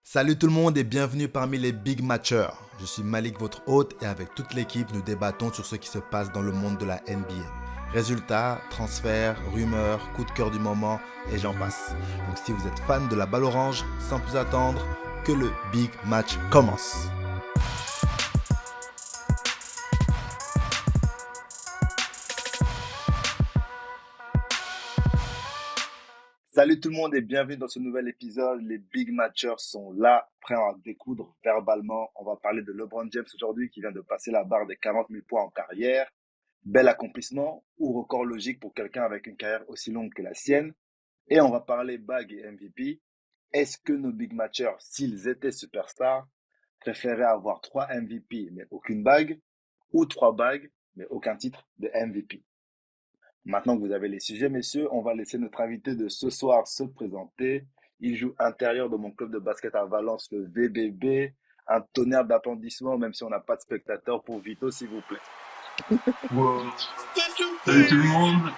Salut tout le monde et bienvenue parmi les Big Matchers. Je suis Malik, votre hôte, et avec toute l'équipe, nous débattons sur ce qui se passe dans le monde de la NBA. Résultats, transferts, rumeurs, coups de cœur du moment, et j'en passe. Donc si vous êtes fan de la balle orange, sans plus attendre, que le Big Match commence. Salut tout le monde et bienvenue dans ce nouvel épisode. Les Big Matchers sont là, prêts à en découdre verbalement. On va parler de LeBron James aujourd'hui qui vient de passer la barre des 40 000 points en carrière. Bel accomplissement ou record logique pour quelqu'un avec une carrière aussi longue que la sienne. Et on va parler bague et MVP. Est-ce que nos Big Matchers, s'ils étaient superstars, préféraient avoir 3 MVP mais aucune bague ou 3 bagues mais aucun titre de MVP? Maintenant que vous avez les sujets, messieurs, on va laisser notre invité de ce soir se présenter. Il joue intérieur de mon club de basket à Valence, le VBB. Un tonnerre d'applaudissements, même si on n'a pas de spectateurs pour Vito, s'il vous plaît. Wow. Salut tout le monde.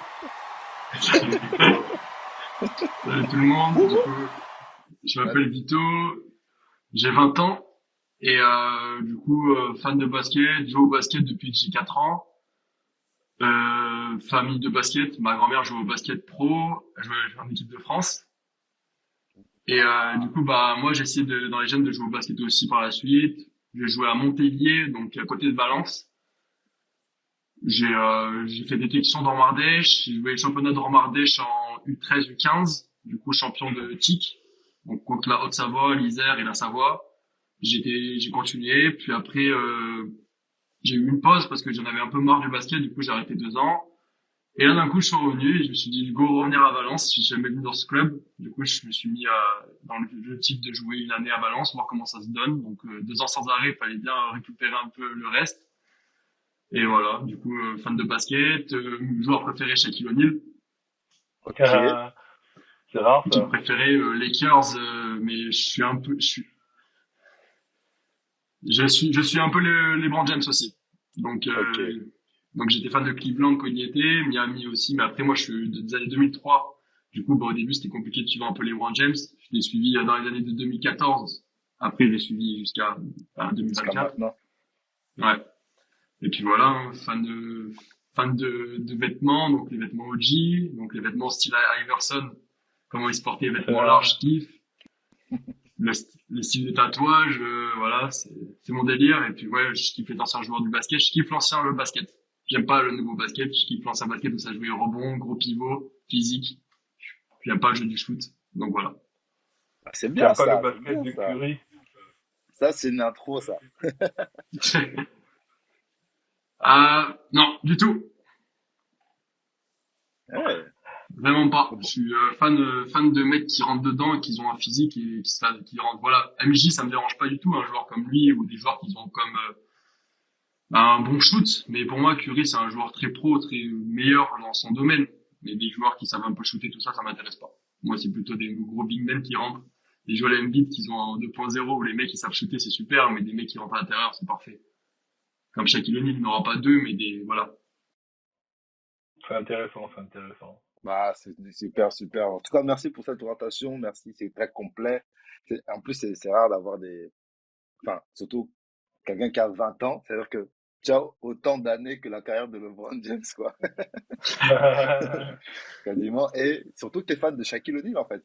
Salut tout le monde. Du coup, je m'appelle Vito, j'ai 20 ans et fan de basket, joue au basket depuis que j'ai 4 ans. Famille de basket, ma grand-mère joue au basket pro, je joue en équipe de France. Et moi j'ai essayé dans les jeunes de jouer au basket aussi par la suite. J'ai joué à Montpellier, donc à côté de Valence. J'ai fait des sélections dans Mardèche, j'ai joué le championnat de Mardèche en U13, U15, du coup champion de TIC, donc contre la Haute-Savoie, l'Isère et la Savoie. J'ai continué, puis après j'ai eu une pause parce que j'en avais un peu marre du basket, du coup j'ai arrêté 2 ans. Et là d'un coup je suis revenu et je me suis dit go revenir à Valence, j'ai jamais venu dans ce club, du coup je me suis mis dans le type de jouer une année à Valence, voir comment ça se donne, donc 2 ans sans arrêt, il fallait bien récupérer un peu le reste. Et voilà, du coup, fan de basket, joueur préféré Shaquille O'Neal, Ok. C'est rare équipe ça. préférée Lakers, mais je suis un peu les LeBron James aussi. Donc, Ok. donc j'étais fan de Cleveland quand il y était, Miami aussi, mais après moi je suis des années 2003. Du coup, au début c'était compliqué de suivre un peu les LeBron James. Je l'ai suivi dans les années de 2014. Après, je l'ai suivi jusqu'à Jusqu'à 2024. maintenant. Ouais. Et puis voilà, hein, fan de vêtements, donc les vêtements OG, donc les vêtements style Iverson, comment il se portait les vêtements larges, je kiffe. Le style de tatouage, voilà, c'est mon délire. Et puis ouais, je kiffe les anciens joueurs du basket, je kiffe l'ancien le basket. J'aime pas le nouveau basket, je kiffe l'ancien basket où ça jouait rebond, gros pivot, physique. J'aime pas le jeu du shoot. Donc voilà. Ah, c'est T'aimes bien pas le ça, c'est basket bien de ça. Curry? Ça, c'est une intro, ça. Non, du tout. Ouais. Vraiment pas. Je suis fan de mecs qui rentrent dedans et qui ont un physique et qui rentrent. Voilà, MJ ça me dérange pas du tout, un joueur comme lui ou des joueurs qui ont comme un bon shoot. Mais pour moi, Curry c'est un joueur très pro, très meilleur dans son domaine. Mais des joueurs qui savent un peu shooter tout ça, ça m'intéresse pas. Moi, c'est plutôt des gros big men qui rentrent. Des Joel Embiid qui ont un 2.0 où les mecs qui savent shooter c'est super, mais des mecs qui rentrent à l'intérieur c'est parfait. Comme Shaquille O'Neal, il n'aura pas deux, mais des voilà. C'est intéressant, c'est intéressant. Bah, c'est super, super. En tout cas, merci pour cette présentation. Merci, c'est très complet. En plus, c'est rare d'avoir des, enfin, surtout quelqu'un qui a 20 ans, c'est-à-dire que tu as autant d'années que la carrière de LeBron James, quoi, quasiment. Et surtout que tu es fan de Shaquille O'Neal, en fait.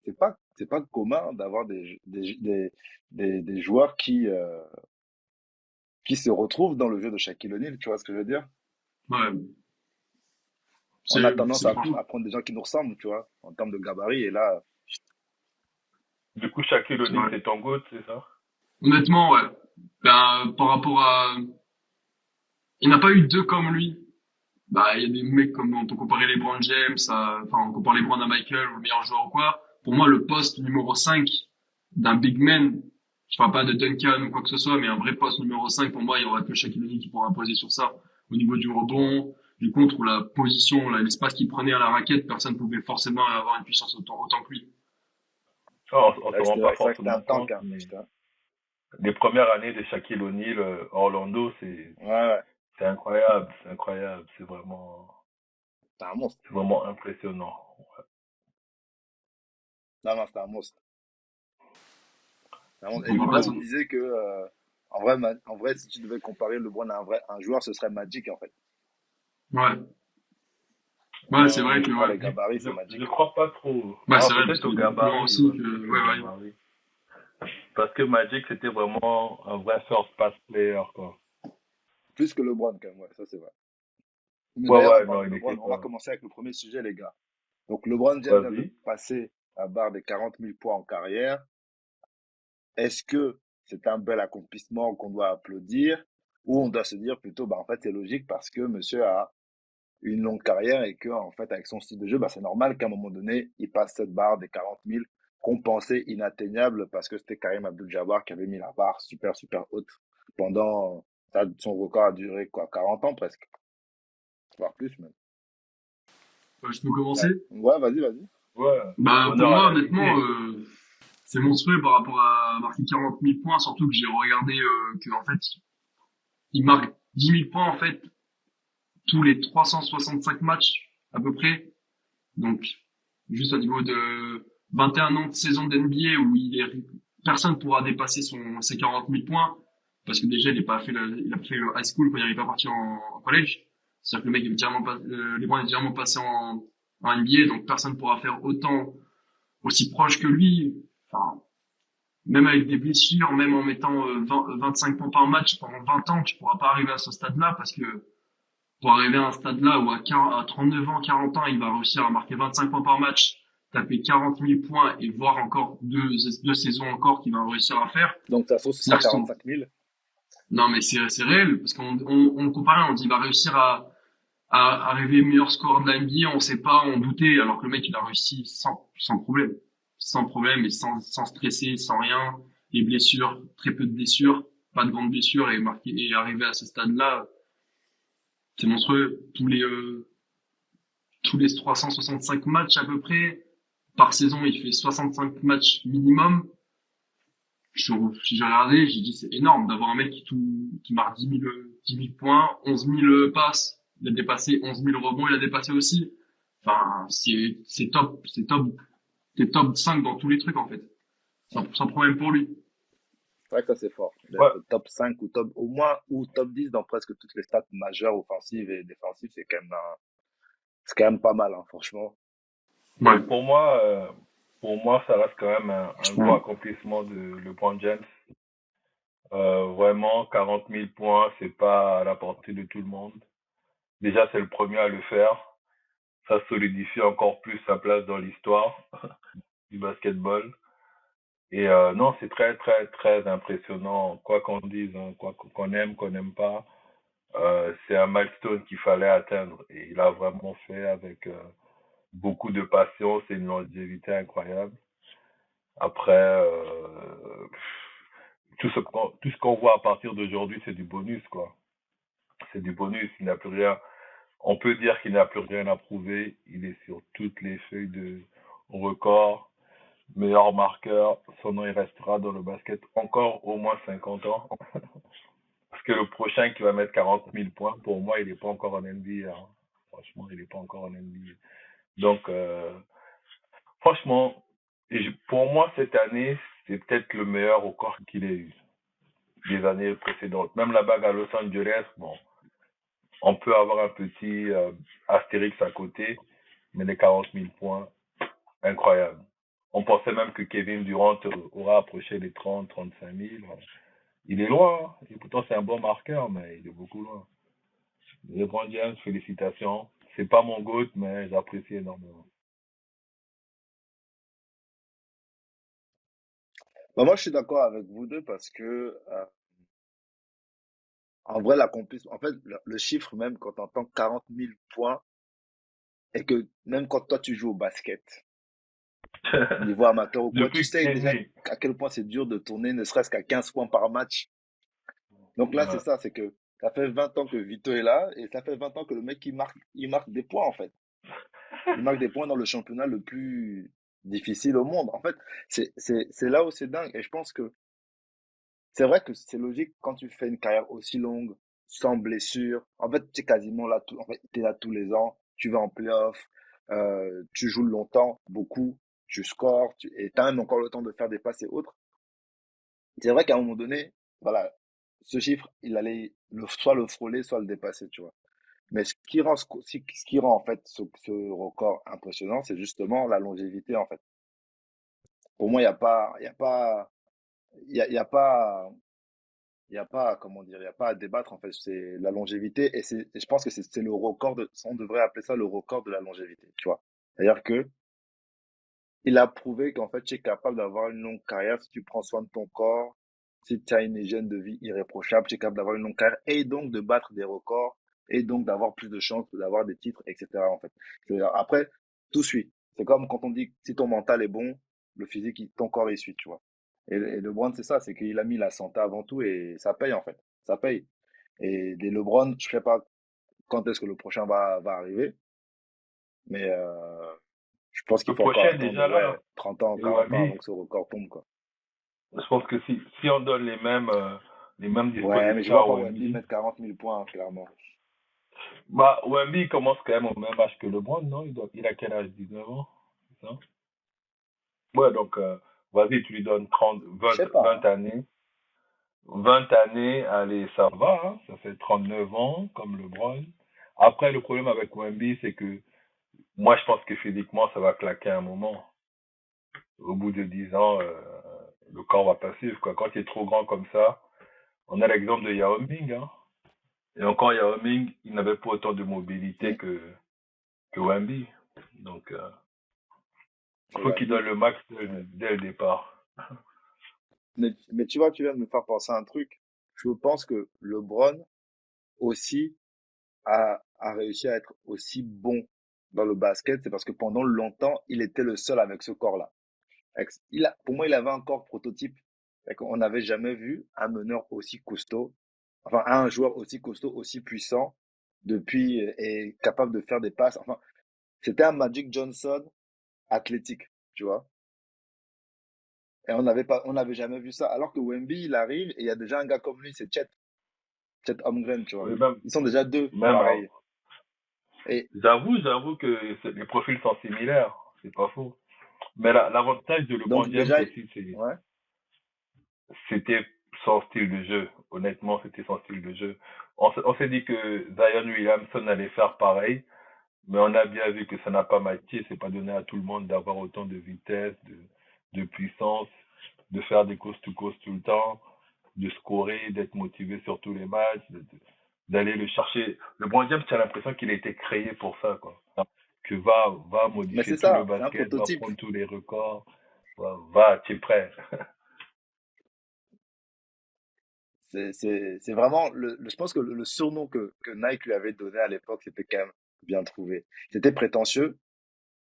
C'est pas commun d'avoir des joueurs qui se retrouvent dans le jeu de Shaquille O'Neal, tu vois ce que je veux dire? Ouais, On a tendance c'est à franchement. prendre des gens qui nous ressemblent, tu vois, en termes de gabarit. Et là, Du coup, Shaquille C'est O'Neal, vrai. c'est ton GOAT, c'est ça? Honnêtement, ouais. Ben, par rapport à, il n'y en a pas eu deux comme lui. Bah, il y a des mecs comme, on peut comparer LeBron James enfin, on compare LeBron à Michael ou le meilleur joueur ou quoi. Pour moi, le poste numéro 5 d'un big man, je parle pas de Duncan ou quoi que ce soit, mais un vrai poste numéro 5 pour moi, il y aura que Shaquille O'Neal qui pourra imposer sur ça. Au niveau du rebond, du contre, ou la position, l'espace qu'il prenait à la raquette, personne ne pouvait forcément avoir une puissance autant que lui. Oh, on c'est se vrai que rend c'était pas c'est vrai que c'était un forcément tank, compte, hein. mais les premières années de Shaquille O'Neal à Orlando, Ouais, ouais. c'est incroyable, c'est incroyable, C'était un monstre. c'est vraiment impressionnant. Non, non, c'était un monstre. Et On du va coup, pas on s'en... disait que, en vrai, si tu devais comparer LeBron à un joueur, ce serait Magic, en fait. Ouais, ouais, c'est vrai Si que, tu prends ouais. les gabarits, Je, c'est je Magic. crois pas trop. Ouais, Ah, c'est vrai, parce peut-être au qu'il est beaucoup plus loin gabarit, aussi ouais, que, peut-être au ouais, ouais. gabarit. Parce que Magic, c'était vraiment un vrai first pass player, quoi. Plus que LeBron, quand même, ouais, ça c'est vrai. Mais Ouais, d'ailleurs, en ouais, non, parlant de il était LeBron, on va pas. commencer avec le premier sujet, les gars. Donc, LeBron James vient de Vas-y. passer la barre des 40 000 points en carrière. Est-ce que c'est un bel accomplissement qu'on doit applaudir ou on doit se dire plutôt, bah, en fait, c'est logique parce que monsieur a une longue carrière et que, en fait, avec son style de jeu, bah, c'est normal qu'à un moment donné, il passe cette barre des 40 000 qu'on pensait inatteignable parce que c'était Karim Abdul-Jabbar qui avait mis la barre super, super haute pendant, son record a duré quoi, 40 ans presque, voire plus même. Je peux commencer? Ouais, ouais, vas-y, vas-y. Ouais, Bah, pour honneur à moi, honnêtement, l'invité. c'est monstrueux par rapport à marquer 40 000 points, surtout que j'ai regardé que, en fait, il marque 10 000 points, en fait, tous les 365 matchs, à peu près. Donc, juste au niveau de 21 ans de saison d'NBA où personne pourra dépasser ses 40 000 points. Parce que déjà, il a pas fait le high school quand il n'est pas parti en collège. C'est-à-dire que le mec est directement LeBron est directement passé en NBA, donc personne pourra faire autant, aussi proche que lui. Enfin, même avec des blessures, même en mettant 25 points par match pendant 20 ans, tu pourras pas arriver à ce stade-là parce que pour arriver à un stade là où à 39 ans, 40 ans, il va réussir à marquer 25 points par match, taper 40 000 points et voir encore deux saisons encore qu'il va réussir à faire. Donc, ça se trouve, ce sera C'est-à-dire que son... 45 000. Non, mais c'est réel, parce qu'on comparait, on dit il va réussir à arriver meilleur score de la NBA, on sait pas, on doutait, alors que le mec, il a réussi sans problème. Sans problème et sans stresser, sans rien. Les blessures, très peu de blessures, pas de grandes blessures et arriver à ce stade-là, c'est monstrueux. Tous les 365 matchs à peu près. Par saison, il fait 65 matchs minimum. J'ai regardé, j'ai dit c'est énorme d'avoir un mec qui marque 10 000 points, 11 000 passes. Il a dépassé 11 000 rebonds, il a dépassé aussi. Enfin, c'est top 5 dans tous les trucs en fait. Sans problème pour lui. C'est vrai que ça, c'est fort. Ouais, D'être top 5 ou top, au moins, ou top 10 dans presque toutes les stats majeures, offensives et défensives, c'est quand même pas mal, hein, franchement. Ouais, mais pour moi, ça reste quand même un gros accomplissement de LeBron James. Vraiment, 40 000 points, c'est pas à la portée de tout le monde. Déjà, c'est le premier à le faire. Ça solidifie encore plus sa place dans l'histoire du basketball. Et non, c'est très, très, très impressionnant. Quoi qu'on dise, hein, quoi qu'on n'aime pas, c'est un milestone qu'il fallait atteindre. Et il a vraiment fait avec beaucoup de patience et une longévité incroyable. Après, tout ce qu'on voit à partir d'aujourd'hui, c'est du bonus, quoi. C'est du bonus. Il n'a plus rien. On peut dire qu'il n'a plus rien à prouver. Il est sur toutes les feuilles de record, meilleur marqueur. Son nom, il restera dans le basket encore au moins 50 ans. Parce que le prochain qui va mettre 40 000 points, pour moi, il n'est pas encore en NBA, hein. Franchement, il n'est pas encore en NBA. Donc, franchement, pour moi, cette année, c'est peut-être le meilleur record qu'il ait eu des années précédentes. Même la bague à Los Angeles, bon, on peut avoir un petit astérix à côté, mais les 40 000 points, incroyable. On pensait même que Kevin Durant aura approché les 30, 35 000. Il est loin, hein. Et pourtant c'est un bon marqueur, mais il est beaucoup loin. LeBron James, félicitations. C'est pas mon GOAT, mais j'apprécie énormément. Bah, moi, je suis d'accord avec vous deux parce que, en vrai, l'accomplissement, en fait, le chiffre même, quand on entend 40 000 points, et que même quand toi, tu joues au basket, niveau amateur ou quoi, tu Depuis que sais tu es déjà né. à quel point c'est dur de tourner, ne serait-ce qu'à 15 points par match. Donc là, c'est Ouais. ça, c'est que ça fait 20 ans que Vito est là, et ça fait 20 ans que le mec, il marque des points, en fait. Il marque des points dans le championnat le plus difficile au monde. En fait, c'est là où c'est dingue. Et je pense que c'est vrai que c'est logique quand tu fais une carrière aussi longue, sans blessure. En fait, tu es quasiment là, en fait, t'es là tous les ans. Tu vas en playoff, tu joues longtemps, beaucoup, tu scores, et t'as même encore le temps de faire des passes et autres. C'est vrai qu'à un moment donné, voilà, ce chiffre, il allait soit le frôler, soit le dépasser, tu vois. Mais ce qui rend en fait ce record impressionnant, c'est justement la longévité, en fait. Pour moi, il y a pas, il y a pas, comment dire, il y a pas à débattre, en fait. C'est la longévité et je pense que c'est le record on devrait appeler ça le record de la longévité, tu vois. C'est-à-dire que il a prouvé qu'en fait, tu es capable d'avoir une longue carrière si tu prends soin de ton corps, si tu as une hygiène de vie irréprochable, tu es capable d'avoir une longue carrière et donc de battre des records et donc d'avoir plus de chances d'avoir des titres, etc. En fait. Après, tout suit. C'est comme quand on dit que si ton mental est bon, le physique, ton corps il suit, tu vois. Et LeBron, c'est ça, c'est qu'il a mis la santé avant tout et ça paye en fait. Ça paye. Et des LeBron, je sais pas quand est-ce que le prochain va arriver, mais je pense qu'il Le faut encore prochain est attendre, déjà ouais, là, 30 ans, et 40 ans Wemby. avant que ce record tombe, quoi. Je pense que si on donne les mêmes Ouais, mais je dispositions vois à pas Wemby Wemby, mettre 40 000 points, clairement. bah, Wemby il commence quand même au même âge que LeBron, non? Il a quel âge? 19 ans? C'est ça? Ouais, donc, vas-y, tu lui donnes Je sais 20 pas, années. 20 années, allez, ça va, hein, ça fait 39 ans, comme LeBron. Après, le problème avec Wemby, c'est que moi, je pense que physiquement, ça va claquer à un moment. Au bout de 10 ans, le corps va pas suivre, quoi. Quand il est trop grand comme ça, on a l'exemple de Yao Ming, hein. Et encore, Yao Ming, il n'avait pas autant de hein. mobilité que Wemby. Donc, C'est faut qu'il donne Wemby. le max Ouais. dès le départ. Mais tu vois, tu viens de me faire penser à un truc. Je pense que LeBron aussi a réussi à être aussi bon dans le basket, c'est parce que pendant longtemps, il était le seul avec ce corps-là. Pour moi, il avait un corps prototype. On n'avait jamais vu un meneur aussi costaud, enfin un joueur aussi costaud, aussi puissant, depuis et capable de faire des passes. Enfin, c'était un Magic Johnson athlétique, tu vois. Et on n'avait jamais vu ça. Alors que Wemby, il arrive et il y a déjà un gars comme lui, c'est Chet Holmgren, tu vois. Oui, même, Ils sont déjà deux, même, pareil. Et j'avoue que les profils sont similaires. C'est pas faux. Mais l'avantage de LeBron donc James déjà, aussi, ouais. c'était son style de jeu. Honnêtement, c'était son style de jeu. On s'est dit que Zion Williamson allait faire pareil, mais on a bien vu que ça n'a pas matché. C'est pas donné à tout le monde d'avoir autant de vitesse, de puissance, de faire des coast-to-coast tout le temps, de scorer, d'être motivé sur tous les matchs, d'aller le chercher. LeBron James, j'ai l'impression qu'il a été créé pour ça, quoi. Que va Mais c'est modifier tout le ça, c'est un basket, va prototype. prendre tous les records, va, tu es prêt. C'est vraiment je pense que le surnom que Nike lui avait donné à l'époque, c'était quand même bien trouvé. C'était prétentieux,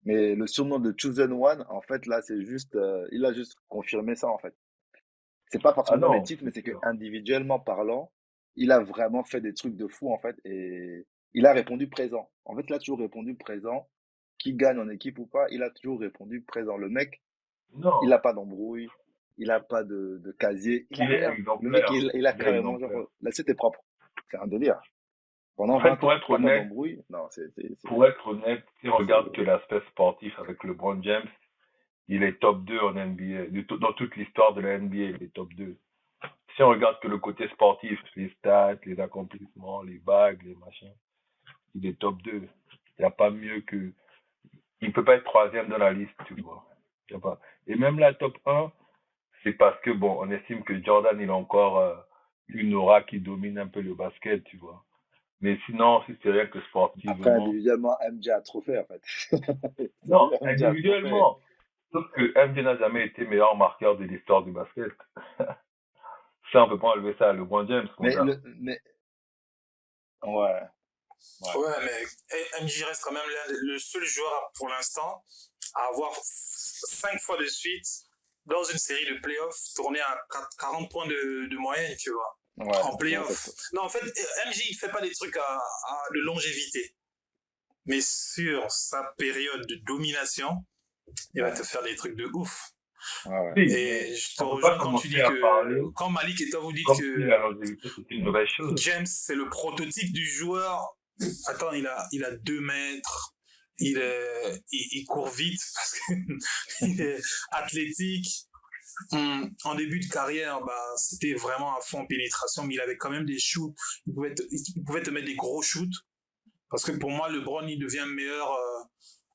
mais le surnom de Chosen One, en fait, là, c'est juste, il a juste confirmé ça, en fait. C'est pas Ah forcément dans les non, titres, mais c'est c'est que sûr. individuellement parlant, il a vraiment fait des trucs de fou, en fait, et il a répondu présent. En fait, il a toujours répondu présent. Qui gagne en équipe ou pas, il a toujours répondu présent. Le mec, il Non, a pas d'embrouille, il a pas de casier, il a il est rien. Le mec, exemplaire. il a Il est carrément, exemplaire. genre, là, c'était propre. C'est un délire. Pendant En fait, 20 ans, t'as pas d'embrouille. Non, pour être honnête, si on c'est, regarde que l'aspect sportif avec LeBron James, il est top 2 en NBA. Dans toute l'histoire de la NBA, il est top 2. Si on regarde que le côté sportif, les stats, les accomplissements, les bagues, les machins, il est top 2. Il n'y a pas mieux que... Il peut pas être troisième dans la liste, tu vois. Y a pas. Et même la top 1, c'est parce que, bon, on estime que Jordan, il a encore une aura qui domine un peu le basket, tu vois. Mais sinon, si c'est rien que après, sportivement... individuellement, MJ a trop fait, en fait. Non, MJ a trop fait. individuellement. Sauf que MJ n'a jamais été meilleur marqueur de l'histoire du basket. Ça, on peut pas enlever ça à LeBron James, mon gars. Mais, ouais, ouais. Ouais, mais MJ reste quand même le seul joueur pour l'instant à avoir 5 fois de suite dans une série de playoffs tourné à 40 points de moyenne, tu vois, Ouais, en non, ça, playoffs. Non, en fait, MJ, il fait pas des trucs de longévité, mais sur sa période de domination, il va ouais, te faire des trucs de ouf. ouais, ouais. Oui, mais Et je te on peut pas rejoins quand tu commencer dis à que, parler quand Malik et toi vous dites comme si que la longévité c'était une mauvaise chose. James, c'est le prototype du joueur. Attends, il a 2 mètres. Il court vite parce qu'il est athlétique. En début de carrière, bah, c'était vraiment à fond en pénétration, mais il avait quand même des shoots. Il pouvait te mettre des gros shoots. Parce que pour moi, LeBron, il devient meilleur.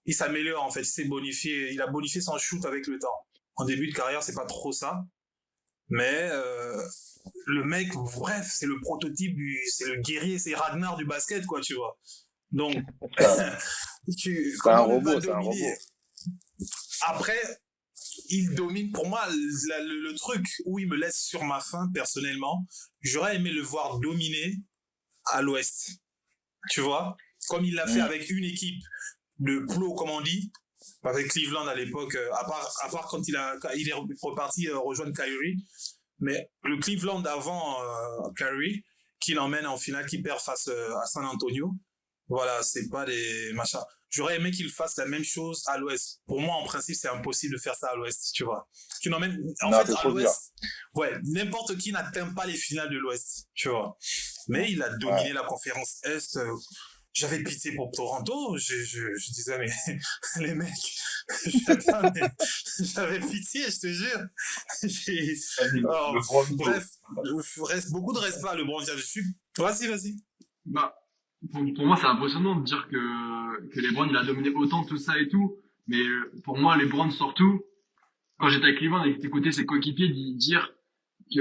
Il s'améliore, en fait. Il a bonifié son shoot avec le temps. En début de carrière, c'est pas trop ça. Mais le mec, bref, c'est le prototype c'est le guerrier, c'est Ragnar du basket, quoi, tu vois. Donc, C'est un comment ne pas robot, c'est un dominer? robot. Après, il domine. Pour moi, le truc où il me laisse sur ma faim, personnellement, j'aurais aimé le voir dominer à l'Ouest. Tu vois? Comme il l'a fait avec une équipe de plots, comme on dit, avec Cleveland à l'époque, à part quand il est reparti rejoindre Kyrie. Mais le Cleveland avant Kyrie, qui l'emmène en finale, qui perd face à San Antonio, voilà, c'est pas des machins. J'aurais aimé qu'il fasse la même chose à l'Ouest. Pour moi, en principe, c'est impossible de faire ça à l'Ouest, tu vois. Tu n'emmènes, en Non, fait, c'est à trop dur. l'Ouest, ouais, n'importe qui n'atteint pas les finales de l'Ouest, tu vois. Mais il a dominé Ouais. la conférence Est. J'avais pitié pour Toronto. Je disais, mais les mecs, j'avais pitié, je te jure. Bref, reste beaucoup de respect à LeBron James. Vas-y. Bah, pour moi, c'est impressionnant de dire que LeBron, il a dominé autant tout ça et tout. Mais pour moi, LeBron, surtout, quand j'étais avec Cleveland et que t'écoutais ses coéquipiers dire que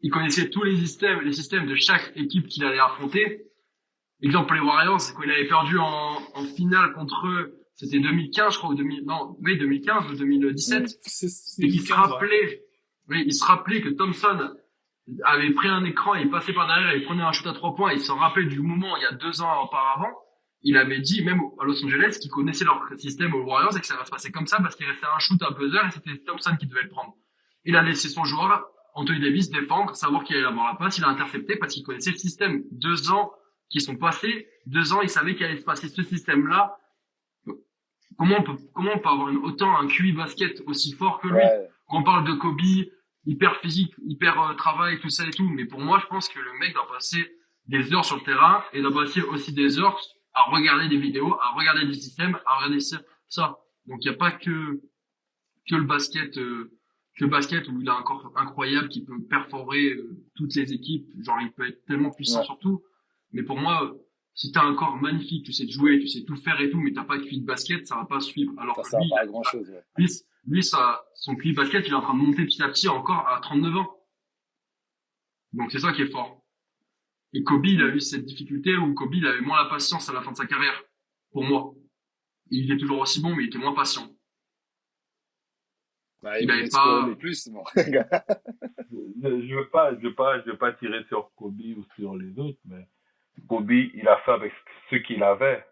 il connaissait tous les systèmes de chaque équipe qu'il allait affronter. Exemple, les Warriors, quand il avait perdu en finale contre eux, c'était 2015, je crois, ou 2015 ou 2017. Et qu'il se rappelait, oui, il se rappelait que Thompson avait pris un écran, il passait par derrière, il prenait un shoot à 3 points, il se rappelait du moment il y a 2 ans auparavant. Il avait dit, même à Los Angeles, qu'ils connaissaient leur système aux Warriors et que ça va se passer comme ça parce qu'il restait un shoot à buzzer et c'était Thompson qui devait le prendre. Il a laissé son joueur, Anthony Davis, défendre, savoir qu'il allait avoir la passe, il a intercepté parce qu'il connaissait le système. 2 ans qui sont passés, 2 ans, il savait qu'il allait se passer ce système-là. Comment on peut avoir autant un QI basket aussi fort que lui? Ouais. Quand on parle de Kobe, hyper physique, hyper travail, tout ça et tout. Mais pour moi, je pense que le mec doit passer des heures sur le terrain et doit passer aussi des heures à regarder des vidéos, à regarder des systèmes, à regarder ça. Donc il n'y a pas que le basket où il a un corps incroyable qui peut perforer toutes les équipes. Genre il peut être tellement puissant Ouais. sur tout. Mais pour moi, si t'as un corps magnifique, tu sais te jouer, tu sais tout faire et tout, mais t'as pas de QI de basket, ça va pas suivre. Alors Ça que sert pas à grand chose. Ouais. son QI basket, il est en train de monter petit à petit encore à 39 ans. Donc c'est ça qui est fort. Et Kobe, il a eu cette difficulté où Kobe, il avait moins la patience à la fin de sa carrière. Pour moi. Il est toujours aussi bon, mais il était moins patient. Bah, Il il avait voulait scorer pas, le plus, bon. Je veux pas tirer sur Kobe ou sur les autres, mais Kobe, il a fait avec ce qu'il avait.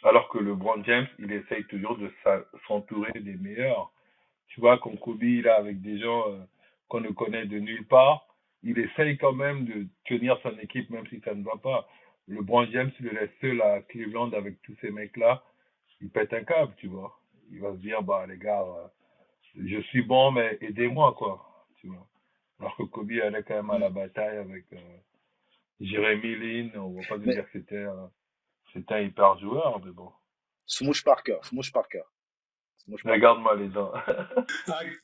Alors que LeBron James, il essaye toujours de s'entourer des meilleurs. Tu vois, comme Kobe, il est avec des gens qu'on ne connaît de nulle part. Il essaye quand même de tenir son équipe, même si ça ne va pas. LeBron James, il le laisse seul à Cleveland avec tous ces mecs-là. Il pète un câble, tu vois. Il va se dire, bah, les gars, je suis bon, mais aidez-moi, quoi. Tu vois. Alors que Kobe allait quand même à la bataille avec Jeremy Lin. On va pas lui Mais dire que c'était un hyper joueur, mais bon. Smoosh Parker. Regarde-moi les dents.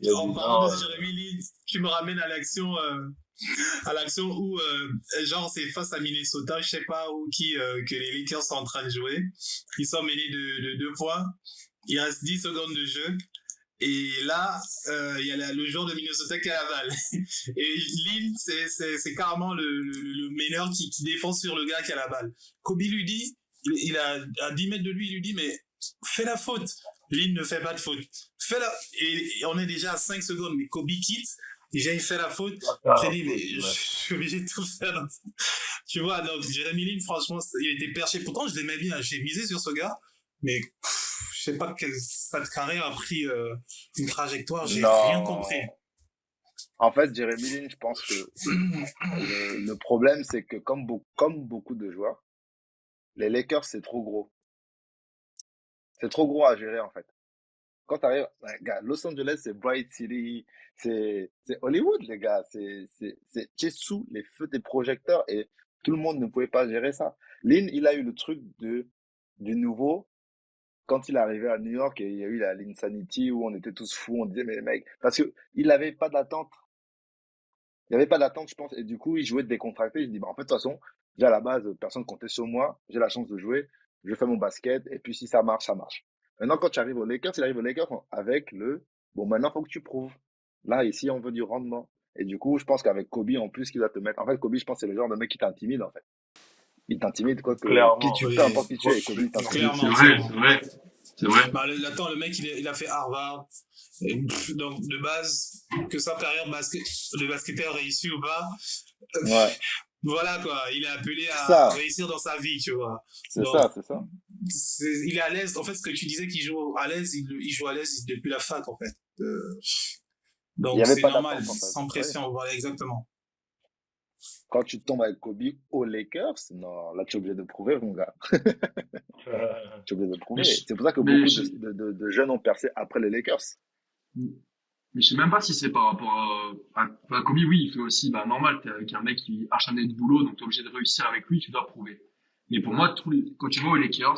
Il y a En des parlant de dents. Jérémy Lin, tu me ramènes à l'action où genre c'est face à Minnesota, je sais pas où que les Lakers sont en train de jouer. Ils sont menés de 2 points. Il reste 10 secondes de jeu. Et là, il y a le joueur de Minnesota qui a la balle. Et Lin, c'est carrément le meneur qui défend sur le gars qui a la balle. Kobe lui dit, il a à 10 mètres de lui, il lui dit, mais fais la faute. Lin ne fait pas de faute. Et on est déjà à 5 secondes, mais Kobe quitte. Déjà, il fait la faute. J'ai dit, mais je suis obligé de tout faire. Tu vois, donc Jeremy Lin, franchement, il était perché. Pourtant, je l'aimais bien. J'ai misé sur ce gars. Mais je sais pas quelle cette carrière a pris une trajectoire, j'ai rien compris. Non. En fait, Jeremy Lin, je pense que le problème, c'est que comme beaucoup de joueurs, les Lakers, c'est trop gros. C'est trop gros à gérer, en fait. Quand t'arrives, ouais, gars, Los Angeles, c'est Bright City, c'est Hollywood, les gars. Tu es sous les feux des projecteurs et tout le monde ne pouvait pas gérer ça. Lin, il a eu le truc du nouveau. quand il est arrivé à New York et il y a eu l'Insanity où on était tous fous, on disait, mais mec, parce que il n'avait pas d'attente. Il n'y avait pas d'attente, je pense. Et du coup, il jouait décontracté. Il dit, bah, en fait, de toute façon, déjà à la base, personne comptait sur moi. J'ai la chance de jouer. Je fais mon basket. Et puis, si ça marche, ça marche. Maintenant, quand tu arrives aux Lakers, il arrive aux Lakers avec bon, maintenant, faut que tu prouves. Là, ici, on veut du rendement. Et du coup, je pense qu'avec Kobe, en plus, qu'il va te mettre. En fait, Kobe, je pense, c'est le genre de mec qui t'intimide, en fait. Il t'intimide, quoi, que qui Clairement. tu, peu Oui, importe qui tu es, et Kobe, il t'intimide. C'est clairement, vrai, clairement. c'est vrai, c'est vrai. Bah, attends, le mec, il a fait Harvard. Et, donc, de base, que sa carrière de basketteur réussie ou pas, Ouais. voilà quoi, il est appelé C'est à ça. réussir dans sa vie, tu vois. C'est Donc, ça, c'est ça. il est à l'aise. En fait, ce que tu disais qu'il joue à l'aise, il joue à l'aise depuis la fac, en fait. Il n'y Donc, avait c'est pas normal, d'attente, en fait. sans Ouais. pression, voilà, exactement. Quand tu tombes avec Kobe aux Lakers, non, là, tu es obligé de prouver, mon gars. Tu es obligé de Mais prouver. je, C'est pour ça que mais beaucoup je, de jeunes ont percé après les Lakers. mais je sais même pas si c'est par rapport à Kobe, oui, il fait aussi, bah, normal, t'es avec un mec qui est acharné de boulot, donc t'es obligé de réussir avec lui, tu dois prouver. Mais pour moi, quand tu vas aux Lakers,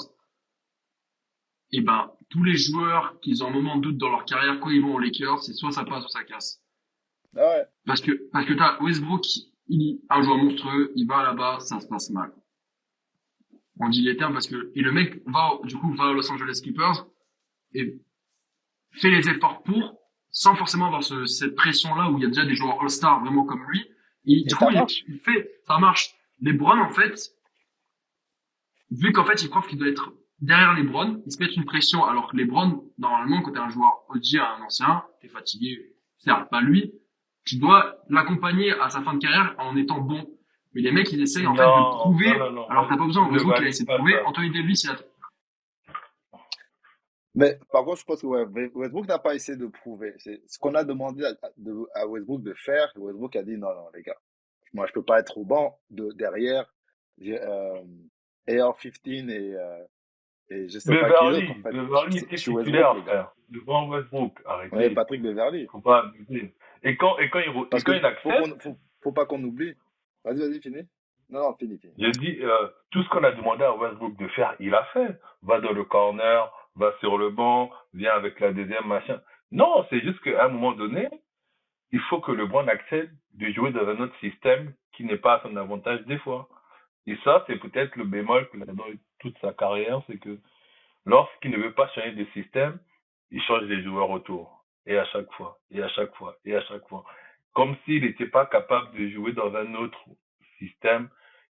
et ben, tous les joueurs qui ont un moment de doute dans leur carrière, quand ils vont aux Lakers, c'est soit ça passe, soit ça casse. Ah ouais. Parce que t'as Westbrook, il est un joueur monstrueux, il va là-bas, ça se passe mal. On dit les termes et le mec va aux Los Angeles Clippers et fait les efforts sans forcément avoir cette pression-là où il y a déjà des joueurs All-Star vraiment comme lui. Et Et du coup, ça marche. ça marche. LeBron, en fait, vu qu'en fait, il croit qu'il doit être derrière LeBron, il se met une pression, alors que LeBron, normalement, quand t'es un joueur OG, un ancien, t'es fatigué, certes, pas lui, tu dois l'accompagner à sa fin de carrière en étant bon. Mais les mecs, ils essayent, en fait, de Non, non, prouver, non, non. alors t'as pas besoin. Je ne Westbrook, il a valide essayé de pas prouver, ça. Anthony Davis, Mais par contre, je pense que ouais, Westbrook n'a pas essayé de prouver. C'est ce qu'on a demandé à Westbrook de faire. Westbrook a dit non, non, les gars. Moi, je peux pas être au banc derrière. J'ai AR-15 et je sais pas qui d'autre, en fait. Beverly Je était suis Westbrook, titulaire, les gars. frère. Devant Westbrook. Ouais, Arrêtez. Patrick Beverly. Faut pas abuser. Et Parce quand que il accepte, faut pas qu'on oublie. Vas-y, finis. Non, non, finis. je dis, tout ce qu'on a demandé à Westbrook de faire, il a fait. Va dans le corner, va sur le banc, viens avec la deuxième, machin. Non, c'est juste qu'à un moment donné, il faut que LeBron accepte de jouer dans un autre système qui n'est pas à son avantage des fois. Et ça, c'est peut-être le bémol qu'il a dans toute sa carrière, c'est que lorsqu'il ne veut pas changer de système, il change les joueurs autour. Et à chaque fois, et à chaque fois, et à chaque fois. Comme s'il n'était pas capable de jouer dans un autre système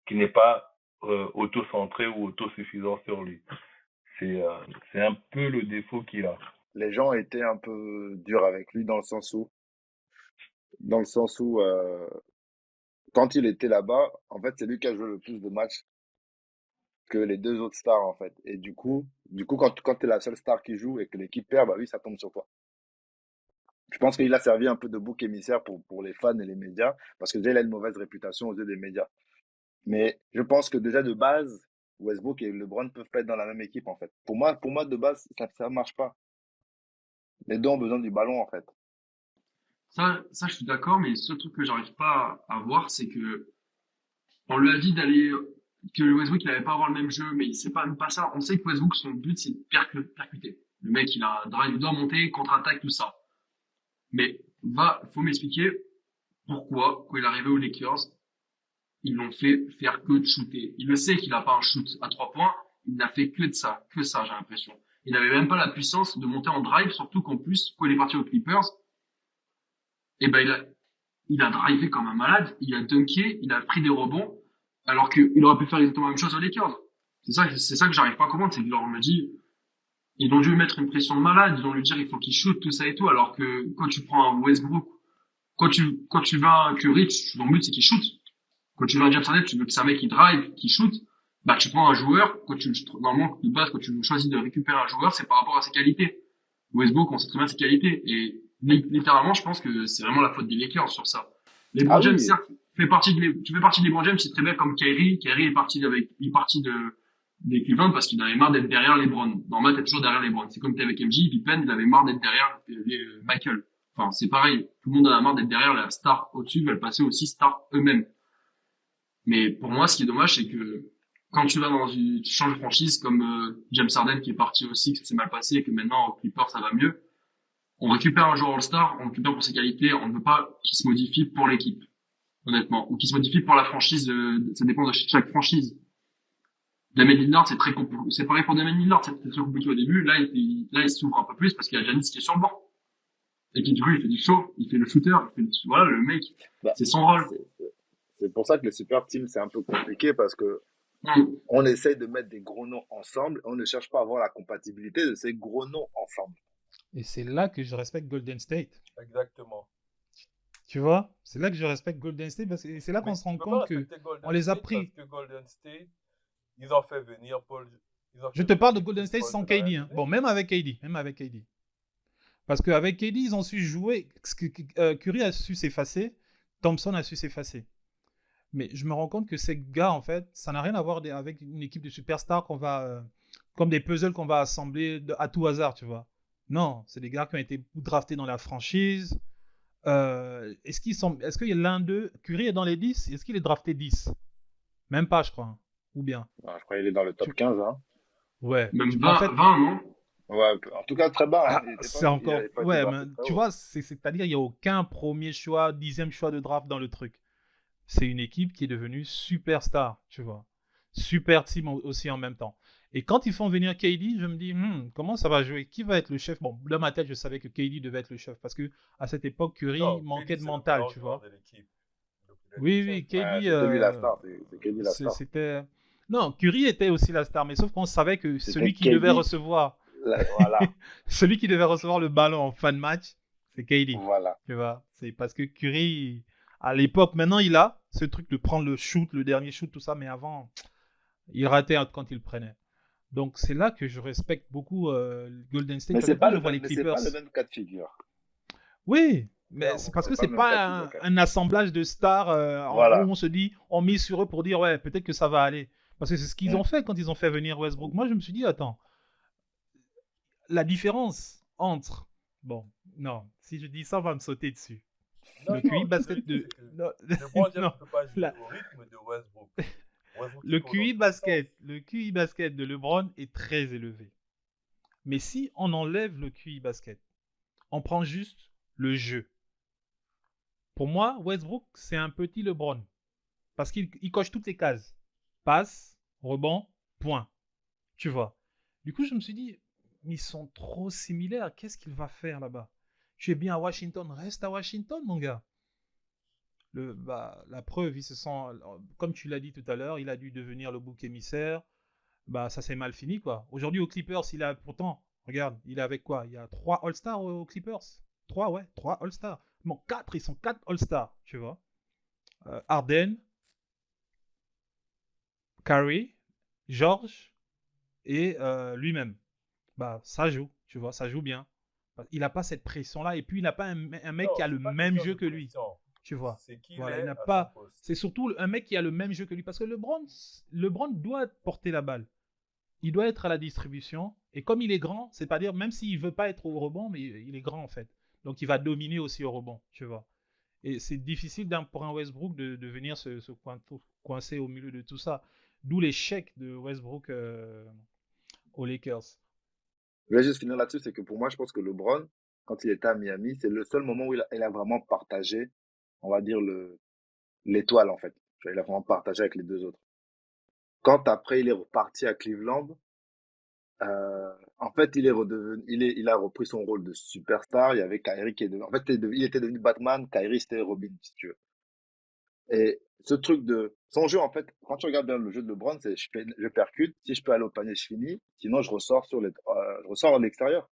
qui n'est pas auto-centré ou autosuffisant sur lui. C'est c'est un peu le défaut qu'il a. Les gens étaient un peu durs avec lui dans le sens où, quand il était là-bas, en fait, c'est lui qui a joué le plus de matchs que les deux autres stars, en fait. Et du coup, quand tu es la seule star qui joue et que l'équipe perd, bah oui, ça tombe sur toi. Je pense qu'il a servi un peu de bouc émissaire pour les fans et les médias, parce que déjà, il a une mauvaise réputation aux yeux des médias. Mais je pense que déjà de base, Westbrook et LeBron peuvent pas être dans la même équipe, en fait. Pour moi, de base, ça marche pas. Les deux ont besoin du ballon, en fait. ça, je suis d'accord, mais ce truc que j'arrive pas à voir, c'est que on lui a dit d'aller, que le Westbrook, il avait pas avoir le même jeu, mais c'est pas même pas ça. On sait que Westbrook, son but, c'est de percuter. Le mec, il a un drive, il doit monter, contre-attaque, tout ça. Mais faut m'expliquer pourquoi, quand il est arrivé aux Lakers, ils l'ont fait faire que de shooter. Il le sait qu'il a pas un shoot à 3 points, il n'a fait que de ça, j'ai l'impression. Il n'avait même pas la puissance de monter en drive, surtout qu'en plus, quand il est parti aux Clippers, eh ben, il a drivé comme un malade, il a dunké, il a pris des rebonds, alors qu'il aurait pu faire exactement la même chose aux Lakers. C'est ça que j'arrive pas à comprendre, c'est que leur me dit, ils ont dû lui mettre une pression de malade, ils ont lui dire il faut qu'il shoot, tout ça et tout, alors que quand tu prends un Westbrook, quand tu vas un Curry, ton but c'est qu'il shoot. Quand tu vas un James Harden, tu veux que c'est un mec qui drive, qui shoot, bah tu prends un joueur, normalement de base quand tu choisis de récupérer un joueur, c'est par rapport à ses qualités. Westbrook, on sait très bien ses qualités, et littéralement, je pense que c'est vraiment la faute des Lakers sur ça. Ah LeBron James, oui, certes, tu fais partie de LeBron James, c'est très bien comme Kyrie. Kyrie il est parti des Cleveland parce qu'il avait marre d'être derrière LeBron. Normalement, t'es toujours derrière LeBron. C'est comme t'es avec MJ, Pippen, il avait marre d'être derrière Michael. Enfin, c'est pareil. Tout le monde en a marre d'être derrière la star au-dessus, veulent passer aussi star eux-mêmes. Mais pour moi, ce qui est dommage, c'est que quand tu vas tu changes de franchise comme James Harden qui est parti aussi, que ça s'est mal passé et que maintenant au Clippers ça va mieux. On récupère un joueur All-Star, on récupère pour ses qualités, on ne veut pas qu'il se modifie pour l'équipe, honnêtement, ou qu'il se modifie pour la franchise. Ça dépend de chaque franchise. Damien Lillard, c'est très compliqué. C'est pareil pour Damien Lillard, c'est très compliqué au début. Là, il s'ouvre un peu plus parce qu'il y a Giannis qui est sur le banc. Et qui, du coup, il fait du show, il fait le shooter, voilà, le mec, Bah, c'est son rôle. c'est pour ça que les super teams, c'est un peu compliqué parce que Mm. on essaye de mettre des gros noms ensemble. On ne cherche pas à avoir la compatibilité de ces gros noms ensemble. Et c'est là que je respecte Golden State. Exactement. Tu vois? C'est là que je respecte Golden State parce que c'est là qu'on Mais se tu rend peux pas compte que respecter Golden on les a State pris. parce que Golden State, ils ont fait venir Paul. Ils ont Je fait te parle de venir Golden Chris State Paul, sans ça n'a rien KD. Hein. donné. Bon, même avec KD. Parce qu'avec KD, ils ont su jouer. Curry a su s'effacer. Thompson a su s'effacer. Mais je me rends compte que ces gars, en fait, ça n'a rien à voir avec une équipe de superstars qu'on va, comme des puzzles qu'on va assembler à tout hasard, tu vois. Non, c'est des gars qui ont été draftés dans la franchise. Est-ce qu'il y a l'un d'eux, Curry est dans les 10? Est-ce qu'il est drafté 10? Même pas, je crois. Hein. Ou bien. Je crois qu'il est dans le top Tu... 15. Hein. Ouais. Même En 20, fait, 20, non? Ouais, en tout cas, très bas. Hein. c'est encore. Il n'avait pas été Ouais, mais drafté très tu haut. vois, c'est-à-dire il n'y a aucun premier choix, 10e choix de draft dans le truc. C'est une équipe qui est devenue superstar, tu vois. Super team aussi en même temps. Et quand ils font venir KD, je me dis, comment ça va jouer? Qui va être le chef? Bon, dans ma tête, je savais que KD devait être le chef parce que à cette époque, Curry Non, manquait KD, de c'est le mental, meilleur tu joueur vois. de l'équipe. Donc, il est le Oui, chef. oui, Ouais, KD, c'était lui la star. C'est KD la star. c'était. Non, Curry était aussi la star, mais sauf qu'on savait que C'était celui qui devait KD. recevoir, Voilà. celui qui devait recevoir le ballon en fin de match, c'est KD. Voilà. Tu vois, c'est parce que Curry, à l'époque, maintenant il a ce truc de prendre le shoot, le dernier shoot, tout ça, mais avant, il ratait quand il le prenait. Donc c'est là que je respecte beaucoup Golden State. Mais Parce que c'est quand pas je le vois même, les mais c'est Clippers, pas le même cas de figure. oui, mais c'est Clairement, parce que c'est pas c'est le même cas de pas figure. un assemblage de stars où Voilà. on se dit, on mise sur eux pour dire, ouais, peut-être que ça va aller. Parce que c'est ce qu'ils Mm. ont fait quand ils ont fait venir Westbrook. Moi, je me suis dit, attends, la différence entre. Bon, non, si je dis ça, on va me sauter dessus. Non, Le non, QI la basket vérité, de. c'est que Non, LeBron James non. ne peut pas jouer La- au rythme de Westbrook. Westbrook, il Le court dans QI tous les sens. basket, le QI basket de LeBron est très élevé. Mais si on enlève le QI basket, on prend juste le jeu. Pour moi, Westbrook, c'est un petit LeBron. Parce qu'il coche toutes les cases. Passe, rebond, point. Tu vois. Du coup, je me suis dit, ils sont trop similaires. Qu'est-ce qu'il va faire là-bas? Tu es bien à Washington, reste à Washington, mon gars. La preuve, il se sent, comme tu l'as dit tout à l'heure, il a dû devenir le bouc émissaire. Ça s'est mal fini, quoi. Aujourd'hui, aux Clippers, il a pourtant, regarde, il est avec quoi? Il y a 3 All-Stars aux Clippers. 3, ouais, 3 All-Stars. Non, 4, ils sont 4 All-Stars, tu vois. Harden, Curry, George et lui-même. Ça joue, tu vois, ça joue bien. Il n'a pas cette pression-là et puis il n'a pas un mec Non, qui a c'est le pas même question jeu de que lui, pression. tu vois. C'est qu'il Voilà, est il n'a à son pas. poste. C'est surtout un mec qui a le même jeu que lui parce que LeBron doit porter la balle. Il doit être à la distribution et comme il est grand, c'est pas dire même s'il veut pas être au rebond, mais il est grand en fait. Donc il va dominer aussi au rebond, tu vois. Et c'est difficile pour un Westbrook de venir se coincer au milieu de tout ça. D'où l'échec de Westbrook aux Lakers. Je vais juste finir là-dessus, c'est que pour moi, je pense que LeBron, quand il était à Miami, c'est le seul moment où il a vraiment partagé, on va dire, l'étoile, en fait. Tu vois, il a vraiment partagé avec les deux autres. Quand après, il est reparti à Cleveland, en fait, il a repris son rôle de superstar. Il y avait Kyrie qui est devenu, en fait, il était devenu Batman, Kyrie c'était Robin, si tu veux. Et ce truc son jeu, en fait, quand tu regardes bien le jeu de LeBron, c'est je percute, si je peux aller au panier, je finis, sinon je ressors je ressors à l'extérieur.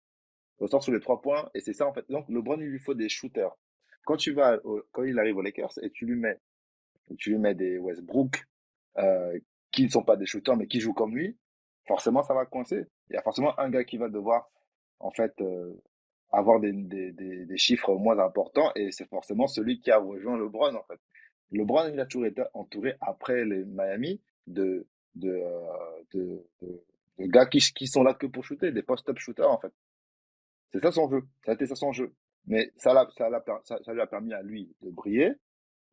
Je ressors sur les 3 points, et c'est ça, en fait. Donc, LeBron, il lui faut des shooters. Quand il arrive aux Lakers et tu lui mets des Westbrook, qui ne sont pas des shooters, mais qui jouent comme lui, forcément, ça va coincer. Il y a forcément un gars qui va devoir, en fait, avoir des chiffres moins importants, et c'est forcément celui qui a rejoint LeBron, en fait. LeBron, il a toujours été entouré, après les Miami, de, de gars qui sont là que pour shooter, des post-up shooters, en fait. C'est ça son jeu. Ça a été ça son jeu. Mais ça lui a permis à lui de briller.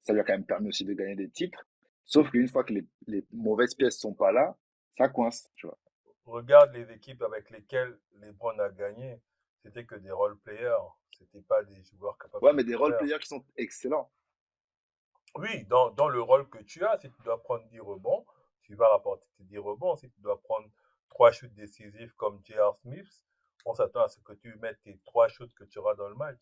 Ça lui a quand même permis aussi de gagner des titres. Sauf qu'une fois que les mauvaises pièces sont pas là, ça coince, tu vois. Regarde les équipes avec lesquelles LeBron a gagné. C'était que des role-players. C'était pas des joueurs capables Ouais, de mais des tout faire. role-players qui sont excellents. Oui, dans le rôle que tu as, si tu dois prendre 10 rebonds, tu vas rapporter tes 10 rebonds. Si tu dois prendre 3 shoots décisifs comme J.R. Smith, on s'attend à ce que tu mettes tes 3 shoots que tu auras dans le match.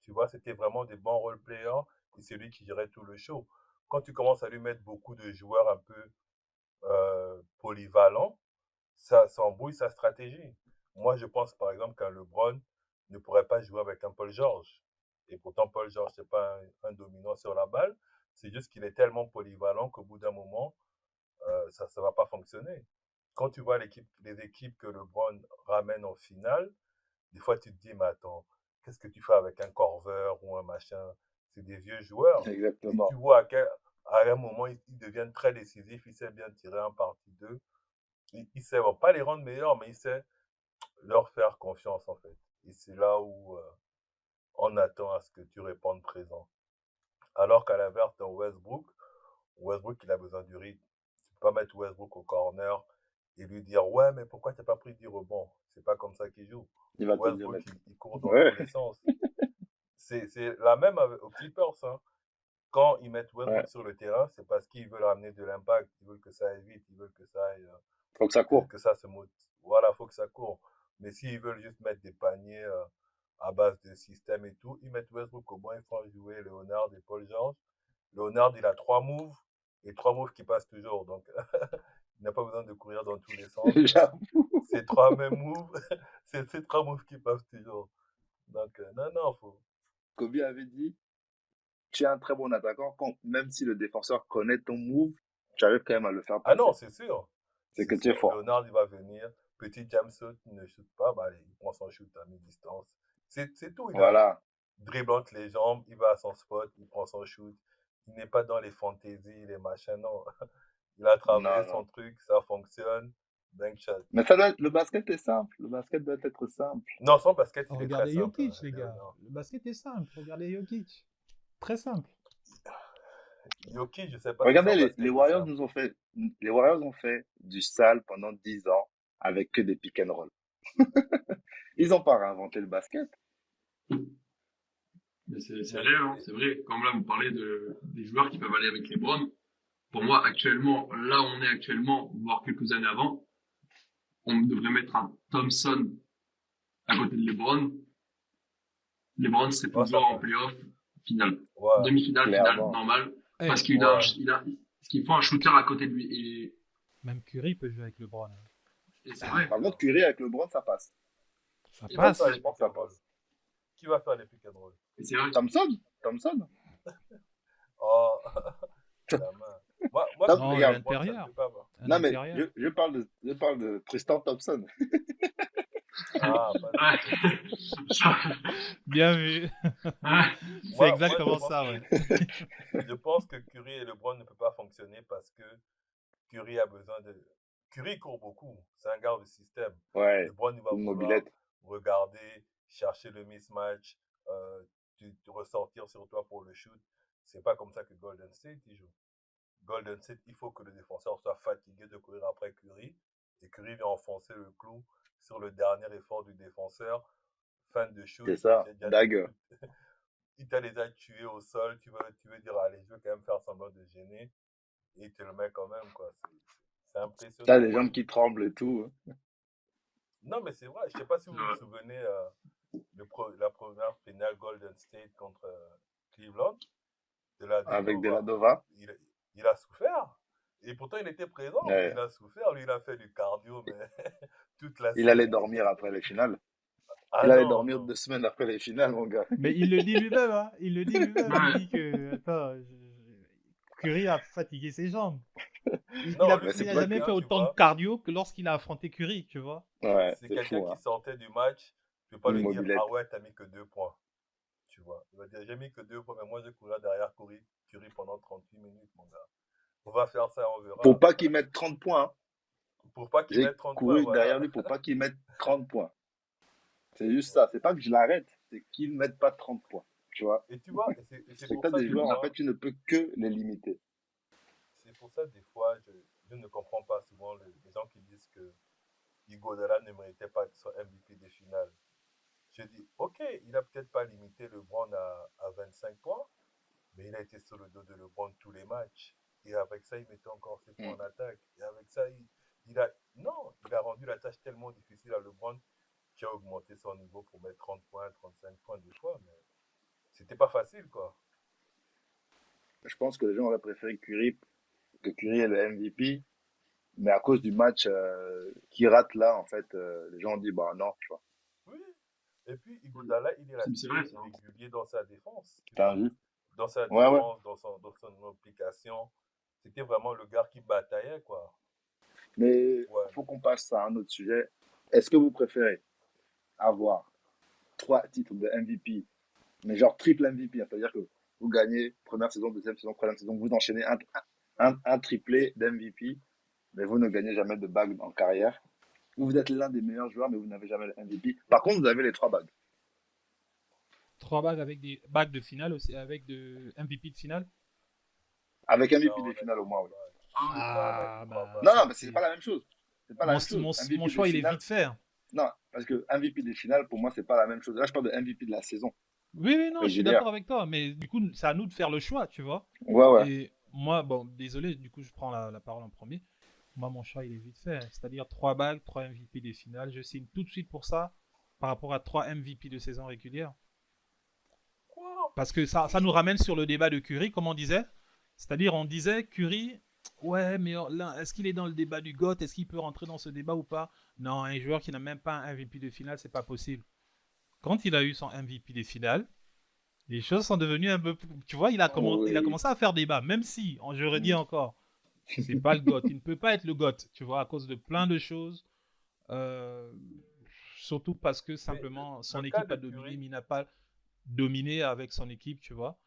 Tu vois, c'était vraiment des bons role-players et c'est lui qui gérait tout le show. Quand tu commences à lui mettre beaucoup de joueurs un peu polyvalents, ça embrouille sa stratégie. Moi, je pense par exemple qu'un LeBron ne pourrait pas jouer avec un Paul George. Et pourtant, Paul George, c'est pas un dominant sur la balle. C'est juste qu'il est tellement polyvalent qu'au bout d'un moment, ça ne va pas fonctionner. Quand tu vois les équipes que LeBron ramène en finale, des fois tu te dis, mais attends, qu'est-ce que tu fais avec un Corver ou un machin? C'est des vieux joueurs. Et tu Exactement. vois à un moment, ils deviennent très décisifs, ils savent bien tirer un parti d'eux. Il sait pas les rendre meilleurs, mais il sait leur faire confiance en fait. Et c'est là où on attend à ce que tu répondes présent. Alors qu'à l'inverse, dans Westbrook, il a besoin du rythme. Tu peux pas mettre Westbrook au corner et lui dire ouais, mais pourquoi t'as pas pris 10 rebonds? C'est pas comme ça qu'il joue. Il va te dire, Westbrook, mais... il court dans Ouais, tous les sens. C'est la même aux Clippers. Hein. Quand ils mettent ouais. Westbrook sur le terrain, c'est parce qu'ils veulent ramener de l'impact, ils veulent que ça aille vite, ils veulent que ça aille, Faut que ça court. que ça se motive. Voilà, faut que ça court. Mais s'ils veulent juste mettre des paniers à base de système et tout, ils mettent Westbrook au moins, ils font jouer Leonard et Paul George. Leonard, il a 3 moves et 3 moves qui passent toujours. Donc, il n'a pas besoin de courir dans tous les sens. J'avoue. Ces 3 mêmes moves, c'est ces 3 moves qui passent toujours. Donc, non, non, faut. Kobe avait dit, tu es un très bon attaquant, même si le défenseur connaît ton move, tu arrives quand même à le faire Ah non, passer. c'est sûr. C'est C'est que tu es sûr. fort. Leonard, il va venir. Petit Jamson, il ne shoot pas. Bah, allez, il prend son shoot à mi-distance. C'est tout. Il a Voilà. dribble entre les jambes, il va à son spot, il prend son shoot. Il n'est pas dans les fantaisies, les machins, non. Il a travaillé Non, son non. truc, ça fonctionne. Bank shot. Mais ça doit être, le basket est simple. Le basket doit être simple. Non, son basket, il est très Regardez simple, Jokic, les gars. Léonard. Le basket est simple. Regardez Jokic. Très simple. Yoki, je sais pas si Regardez, son les basket est Warriors simple. nous ont fait, les Warriors ont fait du sale pendant 10 ans avec que des pick and roll. Ils n'ont pas réinventé le basket. Mais c'est Mais, réel, hein, c'est vrai. Comme là, vous parlez des joueurs qui peuvent aller avec LeBron. Pour moi, actuellement, là où on est actuellement, voire quelques années avant, on devrait mettre un Thompson à côté de LeBron. LeBron serait ouais, plus ça fort en passe. playoff, finale. Ouais, Demi-finale, finale, Clairement. normal. Eh, Parce ouais. parce qu'il faut un shooter à côté de lui. même Curry peut jouer avec LeBron. Hein. Et c'est vrai. Par contre, Curry avec LeBron, ça passe. Ça Qui Et va même faire passe. les Je pense pick que ça and roll? passe. Qui va faire les pick and roll? et c'est vrai. Thompson? Thompson? Oh, la main. Moi Non, Curry et à Regarde. LeBron, ça ne l'intérieur. peut pas. Moi. À Non, mais l'intérieur. je parle de Tristan Thompson. Ah, pas de Ouais. Ça- Bien vu. ouais. C'est moi, je exactement pense ça, que ouais. je pense que Curry et LeBron ne peuvent pas fonctionner parce que Curry a besoin de. Curry court beaucoup. C'est un gars de système. Ouais, LeBron, il va une vouloir mobilette. regarder, chercher le mismatch, te ressortir sur toi pour le shoot. C'est pas comme ça que Golden State il joue. Golden State, il faut que le défenseur soit fatigué de courir après Curry. Et Curry vient enfoncer le clou sur le dernier effort du défenseur. Fin de shoot, C'est ça. Dagger. il t'a déjà tué au sol, tu veux dire, allez, je veux quand même faire semblant de gêner. Et il te le met quand même, quoi. C'est T'as impressionnant. les Moi, jambes qui tremblent et tout. non, mais c'est vrai. Je sais pas si vous vous Ouais. souvenez la première finale Golden State contre Cleveland de la Avec Denova. Deladova. Il a souffert. Et pourtant, il était présent, mais Ouais. il a souffert. Lui, il a fait du cardio, mais toute la Il allait série. dormir après les finales. Ah Il allait non, dormir non. 2 semaines après les finales, mon gars. Mais il le dit lui-même, hein. Il le dit lui-même. Il Ouais. dit que. Attends, Curry a fatigué ses jambes. Non, lui, Mais c'est Il a c'est pas jamais que. quelqu'un, fait tu autant de vois. cardio que lorsqu'il a affronté Curry, tu vois. Ouais, C'est c'est quelqu'un fou, qui hein. sortait du match. Tu peux pas Une lui dire, mobilette. ah ouais, t'as mis que 2 points. Tu vois. Il va dire, j'ai mis que 2 points, mais moi, je courais derrière Curry pendant 38 minutes, mon gars. On va faire ça, on Pour verra. pas qu'il mette 30 points. Hein. Pour pas qu'il J'ai mette 30 points, couru derrière voilà. lui pour pas qu'il mette 30 points. C'est juste ça. C'est pas que je l'arrête, c'est qu'il ne mette pas 30 points. Tu vois? Et tu vois, et c'est C'est que pour t'as ça des que joueurs, en moi, fait, tu ne peux que les limiter. pour ça, des fois, je ne comprends pas souvent les gens qui disent que Iguodala ne méritait pas de son MVP des finales. Je dis, ok, il a peut-être pas limité LeBron à 25 points, mais il a été sur le dos de LeBron tous les matchs. Et avec ça, il mettait encore ses points en attaque. Et avec ça, il a rendu la tâche tellement difficile à LeBron qui a augmenté son niveau pour mettre 30 points, 35 points des fois. Mais c'était pas facile, quoi. Je pense que les gens auraient préféré que Curry est le MVP, mais à cause du match qu'il rate là, en fait, les gens ont dit, bah non, tu vois. Oui. Et puis, Iguodala, il est resté vrai, ça. régulier dans sa défense. T'as vu? Dans sa Ouais, ouais. défense, dans son application. C'était vraiment le gars qui bataillait, quoi. Mais Ouais. il faut qu'on passe à un autre sujet. Est-ce que vous préférez avoir 3 titres de MVP, mais genre triple MVP, hein, c'est-à-dire que vous gagnez première saison, deuxième saison, troisième saison, vous enchaînez un triplé d'MVP, mais vous ne gagnez jamais de bague en carrière. Vous êtes l'un des meilleurs joueurs, mais vous n'avez jamais le MVP. Par contre, vous avez les 3 bagues. 3 bagues avec des bagues de finale aussi, avec de MVP de finale. Avec MVP Non, des finales au moins, oui. Ah, bah. Non, non, mais c'est pas la même chose. C'est pas la Mon, même chose. mon, MVP mon des choix, il est finales- vite fait. Non, parce que MVP des finales, pour moi, c'est pas la même chose. Là, je parle de MVP de la saison. Oui, oui, non, je suis Régulière. d'accord avec toi, mais du coup, c'est à nous de faire le choix, tu vois. Ouais, ouais. Et moi, bon, désolé, du coup, je prends la parole en premier. Moi, mon choix, il est vite fait. C'est-à-dire 3 bagues, 3 MVP des finales. Je signe tout de suite pour ça, par rapport à 3 MVP de saison régulière. Quoi? Parce que ça nous ramène sur le débat de Curry, comme on disait. C'est-à-dire, on disait, Curry, ouais, mais là, est-ce qu'il est dans le débat du GOAT? Est-ce qu'il peut rentrer dans ce débat ou pas? Non, un joueur qui n'a même pas un MVP de finale, c'est pas possible. Quand il a eu son MVP des finales, les choses sont devenues un peu. Tu vois, il a commencé à faire débat, même si, je redis encore, c'est pas le GOAT. Il ne peut pas être le GOAT, tu vois, à cause de plein de choses. Surtout parce que simplement son le cas équipe a de dominé, Curry- mais il n'a pas dominé avec son équipe, tu vois.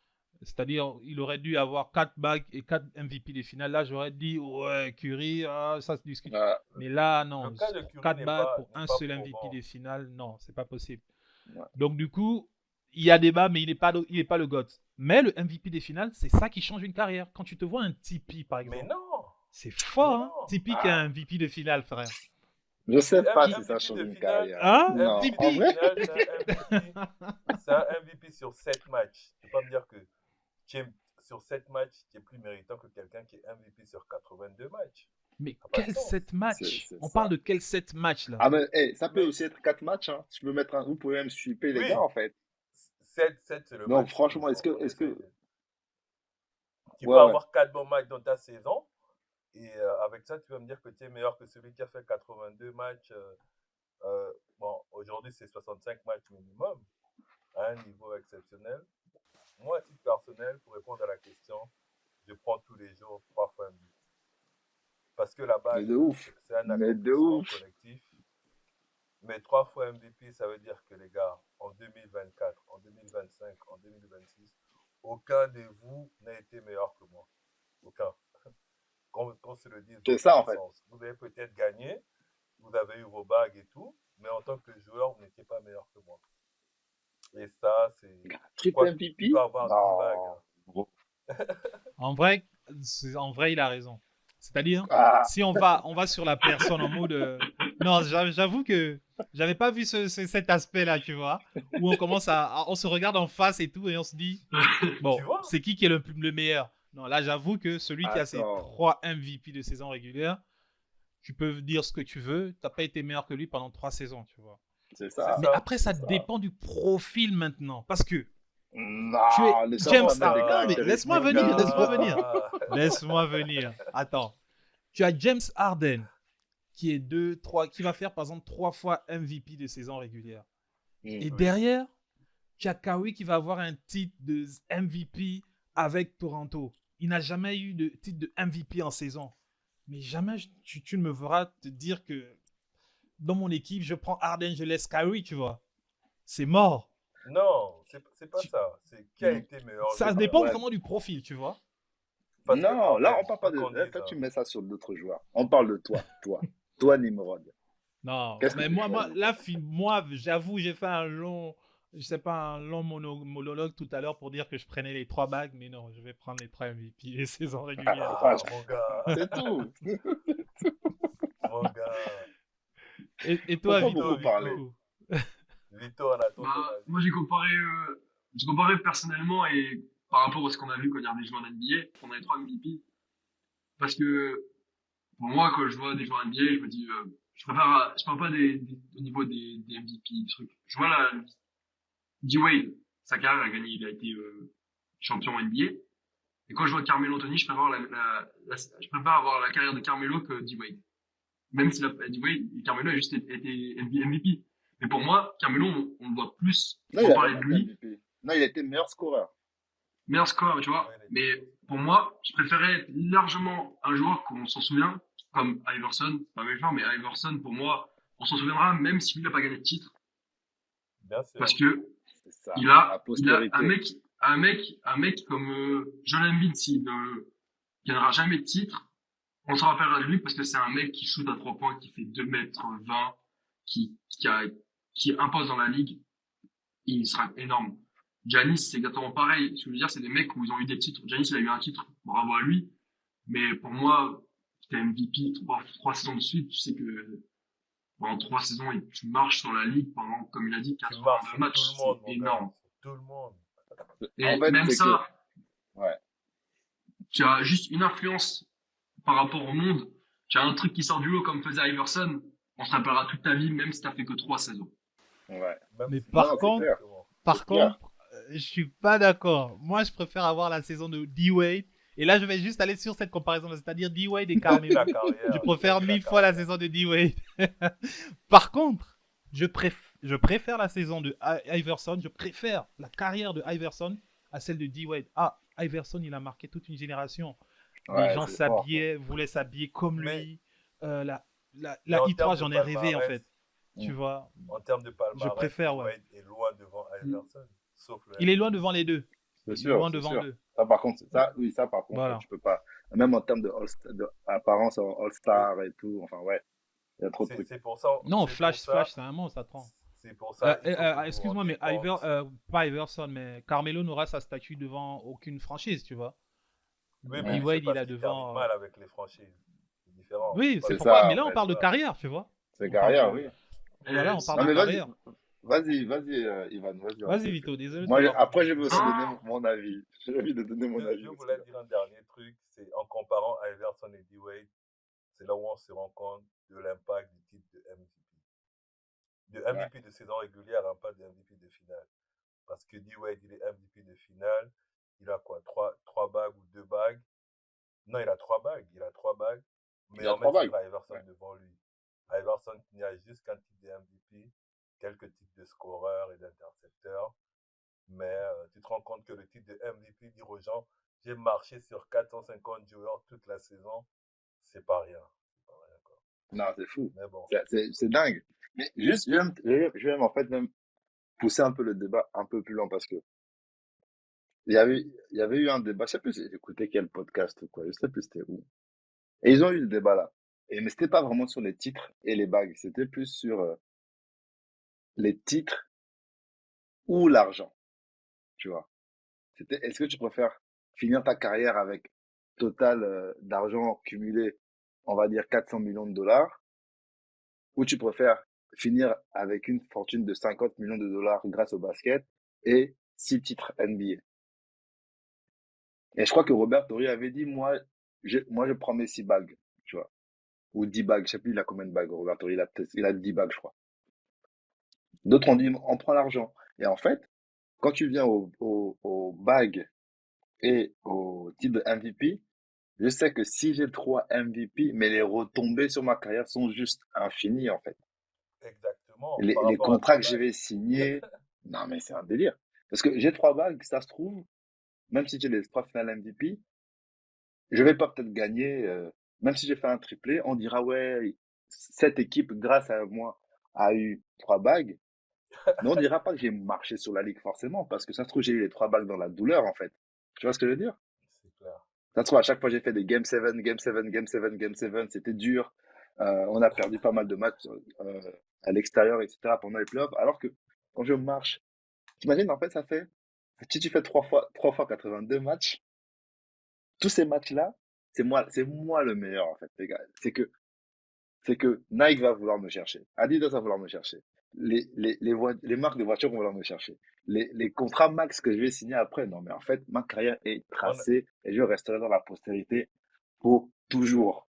C'est-à-dire, il aurait dû avoir 4 bagues et 4 MVP des finales. Là, j'aurais dit, ouais, Curry, ça se discute. Ouais. Mais là, non. Le cas de Curry 4 n'est bagues pas- pour n'est un pas seul MVP probant. des finales, non, c'est pas possible. Ouais. Donc, du coup, il y a débat, mais il n'est pas le GOAT. Mais le MVP des finales, c'est ça qui change une carrière. Quand tu te vois un Tipeee, par exemple, Mais non! c'est fort, Mais hein. non. Tipeee qui a un MVP de finale, frère. Je sais pas si MVP ça de change une finale. carrière. Hein? Non, MVP. en vrai. C'est un MVP sur 7 matchs. Tu peux pas me dire que sur 7 matchs, tu es plus méritant que quelqu'un qui est MVP sur 82 matchs. Mais Ça a pas de quel sens. 7 matchs? C'est On ça. parle de quel 7 matchs là? Ah, mais hey, ça peut Mais- aussi être 4 matchs. Hein. Tu peux mettre vous pouvez même sweeper les Oui. gars, en fait. 7, c'est le Donc, match. franchement, est-ce que. Tu Ouais, peux ouais. avoir 4 bons matchs dans ta saison. Et avec ça, tu vas me dire que tu es meilleur que celui qui a fait 82 matchs. Bon, aujourd'hui, c'est 65 matchs minimum, à un niveau exceptionnel. Moi, à titre personnel, pour répondre à la question, je prends tous les jours 3 fois MVP. Parce que la Mais bague, de ouf. c'est un Mais de accomplissement ouf. collectif. Mais 3 fois MVP, ça veut dire que les gars, en 2024, en 2025, en 2026, aucun de vous n'a été meilleur que moi. Aucun. Qu'on se le dise. C'est ça, en fait. Vous avez peut-être gagné, vous avez eu vos bagues et tout, mais en tant que joueur, vous n'étiez pas meilleur que moi. Et ça, c'est. Triple Quoi, MVP? tu peux avoir 10 bagues. Non. Gros. En vrai, il a raison. C'est-à-dire, Ah. si on va sur la personne en mode. Non, j'avoue que j'avais pas vu cet aspect-là, tu vois, où on commence on se regarde en face et tout, et on se dit, bon, Tu vois? c'est qui est le meilleur? Non, là, j'avoue que celui qui a ses Attends. 3 MVP de saison régulière, tu peux dire ce que tu veux, t'as pas été meilleur que lui pendant 3 saisons, tu vois. C'est ça. Mais après, ça dépend du profil maintenant, parce que Non, tu es laisse-moi James mettre des Harden. Non, mais caractéristiques. laisse-moi venir, laisse-moi venir. Ah. Laisse-moi venir. Attends. Tu as James Harden qui est qui va faire par exemple 3 fois MVP de saison régulière. Et derrière, tu as Kawhi qui va avoir un titre de MVP avec Toronto. Il n'a jamais eu de titre de MVP en saison. Mais jamais tu ne me verras te dire que dans mon équipe, je prends Harden, je laisse Kawhi, tu vois. C'est mort. Non, c'est pas ça. C'est qui a été meilleur. Ça joueur. dépend Ouais. vraiment du profil, tu vois. Parce que Non, là, on parle pas faut qu'on de. Là, dise, toi, tu mets ça sur d'autres joueurs. On parle de toi. Toi, Nimrod. Non, Qu'est-ce que mais tu moi, choisis? là, moi, j'avoue, j'ai fait un long je sais pas, un long monologue tout à l'heure pour dire que je prenais les 3 bagues, mais non, je vais prendre les 3 MVP les saisons régulières. Ah, mon gars, C'est tout. mon gars. Et Faut toi, pas Vito, beaucoup Vito, du parler. Vito, coup? Vito, on attend ton Bah, avis. moi, j'ai comparé personnellement et par rapport à ce qu'on a vu quand il y a des joueurs NBA, on a les 3 MVP. Parce que, pour moi, quand je vois des joueurs NBA, je me dis, je parle pas au niveau des MVP, des trucs. Je vois D-Wade, sa carrière a gagné, il a été, champion NBA. Et quand je vois Carmelo Anthony, je préfère avoir la carrière de Carmelo que D-Wade. Même si D-Wade, Carmelo a juste été MVP. Mais pour moi, Carmelo, on le voit plus, Non, on il va a parler jamais de été lui, MVP. Non, il a été meilleur scoreur. meilleur score, tu Ouais, vois. il était Mais pour moi, je préférais largement un joueur qu'on s'en souvient, comme Iverson, pas méchant, mais Iverson, pour moi, on s'en souviendra même s'il n'a pas gagné de titre. bien Parce sûr. que C'est ça. La il a postérité. un mec comme Joel Embiid, s'il ne gagnera jamais de titre, on se rappellera de lui parce que c'est un mec qui shoot à 3 points, qui fait 2 m 20, qui, qui, a, qui impose dans la ligue, il sera énorme. Giannis, c'est exactement pareil. Ce que je veux dire, c'est des mecs où ils ont eu des titres. Giannis, il a eu un titre, bravo à lui. Mais pour moi, t'es MVP 3 saisons de suite, tu sais que pendant 3 saisons, tu marches sur la ligue pendant, comme il a dit, Tu marches 82 sur tout matchs. le C'est monde, mon gars. énorme. Sur tout le monde. En Et fait, même c'est que, ça, ouais. tu as juste une influence par rapport au monde. Tu as un truc qui sort du lot comme faisait Iverson. On se rappellera toute ta vie, même si t'as fait que 3 saisons. Ouais. Même Mais si. Non, par c'est contre, clair. C'est par clair. contre, je suis pas d'accord. Moi, je préfère avoir la saison de D-Wade. Et là, je vais juste aller sur cette comparaison, c'est-à-dire D-Wade et Il a dit la Carmelo. Je carrière. Il a préfère dit la 1000 fois la carrière. saison de D-Wade. Par contre, je préfère la saison de Iverson. Je préfère la carrière de Iverson à celle de D-Wade. Ah, Iverson, il a marqué toute une génération. Les Ouais, gens c'est fort, ça. s'habillaient, voulaient s'habiller comme Mais, lui. La mais la en I3, termes de j'en ai rêvé, en palmarès, fait. Tu Mm. vois, en termes de je palmarès, préfère, ouais. D-Wade est loin devant Iverson. Sauf le Il est MVP. loin devant les deux. C'est Il est sûr, loin c'est devant sûr. deux. Ça, par contre, oui, ça, par contre, Voilà. tu peux pas. Même en termes de apparence en Mais All-Star et tout, enfin, ouais, il y a trop de trucs. c'est pour ça, Non, c'est pour Flash, ça, c'est un monstre, attends. c'est pour ça, il faut que vous vous Excuse-moi, rendiez mais compte. pas Iverson, mais Carmelo n'aura sa statue devant aucune franchise, tu vois. Oui, mais Ouais. lui, c'est D-Wade, il parce a qu'il termine devant. mal avec les franchises. C'est différent. Oui, C'est pas c'est C'est comme pourquoi. ça, Mais en là, on fait. parle de voilà. carrière, tu vois. C'est On parle carrière, de. oui. Voilà, on parle Non, de mais carrière. vas-y, Ivan, vas-y, Vas-y, ensuite. Vito, désolé de Moi, t'avoir après, coupé. je veux aussi donner Non, mon avis. J'ai envie de donner mon Je avis aussi, voulais là. dire un dernier truc, c'est en comparant Iverson et D-Wade, c'est là où on se rend compte de l'impact du titre de MVP. De Ouais. MVP de saison régulière, hein, pas de MVP de finale. Parce que D-Wade, il est MVP de finale. Il a quoi, trois bagues ou 2 bagues? Non, il a 3 bagues. Il a 3 bagues. Il Mais y a en trois mettre vagues. Iverson Ouais. devant lui. Iverson qui a juste qu'un titre de MVP, quelques titres de scoreur et d'intercepteur. Mais tu te rends compte que le titre de MVP dit aux gens, j'ai marché sur 450 joueurs toute la saison. C'est pas rien. C'est pas rien, quoi. Non, c'est fou. Mais bon. C'est dingue. Mais juste, je vais en fait même pousser un peu le débat un peu plus loin parce que il y avait eu un débat, je sais plus si j'ai écouté quel podcast ou quoi, je sais plus c'était où. Et ils ont eu le débat là. Mais c'était pas vraiment sur les titres et les bagues, c'était plus sur les titres ou l'argent, tu vois. C'était, est-ce que tu préfères finir ta carrière avec total d'argent cumulé, on va dire 400 millions de dollars, ou tu préfères finir avec une fortune de 50 millions de dollars grâce au basket et 6 titres NBA. Et je crois que Robert Torrey avait dit, moi, je prends mes 6 bagues, tu vois. Ou 10 bagues, je sais plus, il a combien de bagues, Robert Torrey, il a 10 bagues, je crois. D'autres ont dit, on prend l'argent. Et en fait, quand tu viens aux bagues et au titre de MVP, je sais que si j'ai 3 MVP, mais les retombées sur ma carrière sont juste infinies, en fait. Exactement. Les, Par les rapport à contrats trois que je bagues. vais signer, non, mais c'est un délire. Parce que j'ai 3 bagues, ça se trouve, même si j'ai les 3 finales MVP, je vais pas peut-être gagner, même si j'ai fait un triplé, on dira, ouais, cette équipe, grâce à moi, a eu 3 bagues. Mais on dira pas que j'ai marché sur la ligue forcément, parce que ça se trouve, j'ai eu les 3 bagues dans la douleur, en fait. Tu vois ce que je veux dire? C'est clair. Ça se trouve, à chaque fois, j'ai fait des Game 7, Game 7, Game 7, Game 7, c'était dur. On a perdu pas mal de matchs à l'extérieur, etc., pendant les playoffs. Alors que quand je marche T'imagines, en fait, si tu fais trois fois 82 matchs, tous ces matchs-là, c'est moi le meilleur, en fait, les gars. C'est que Nike va vouloir me chercher. Adidas va vouloir me chercher. Les marques de voitures vont vouloir me chercher. Les contrats max que je vais signer après, non, mais en fait, ma carrière est Mon, tracée et je resterai dans la postérité pour toujours.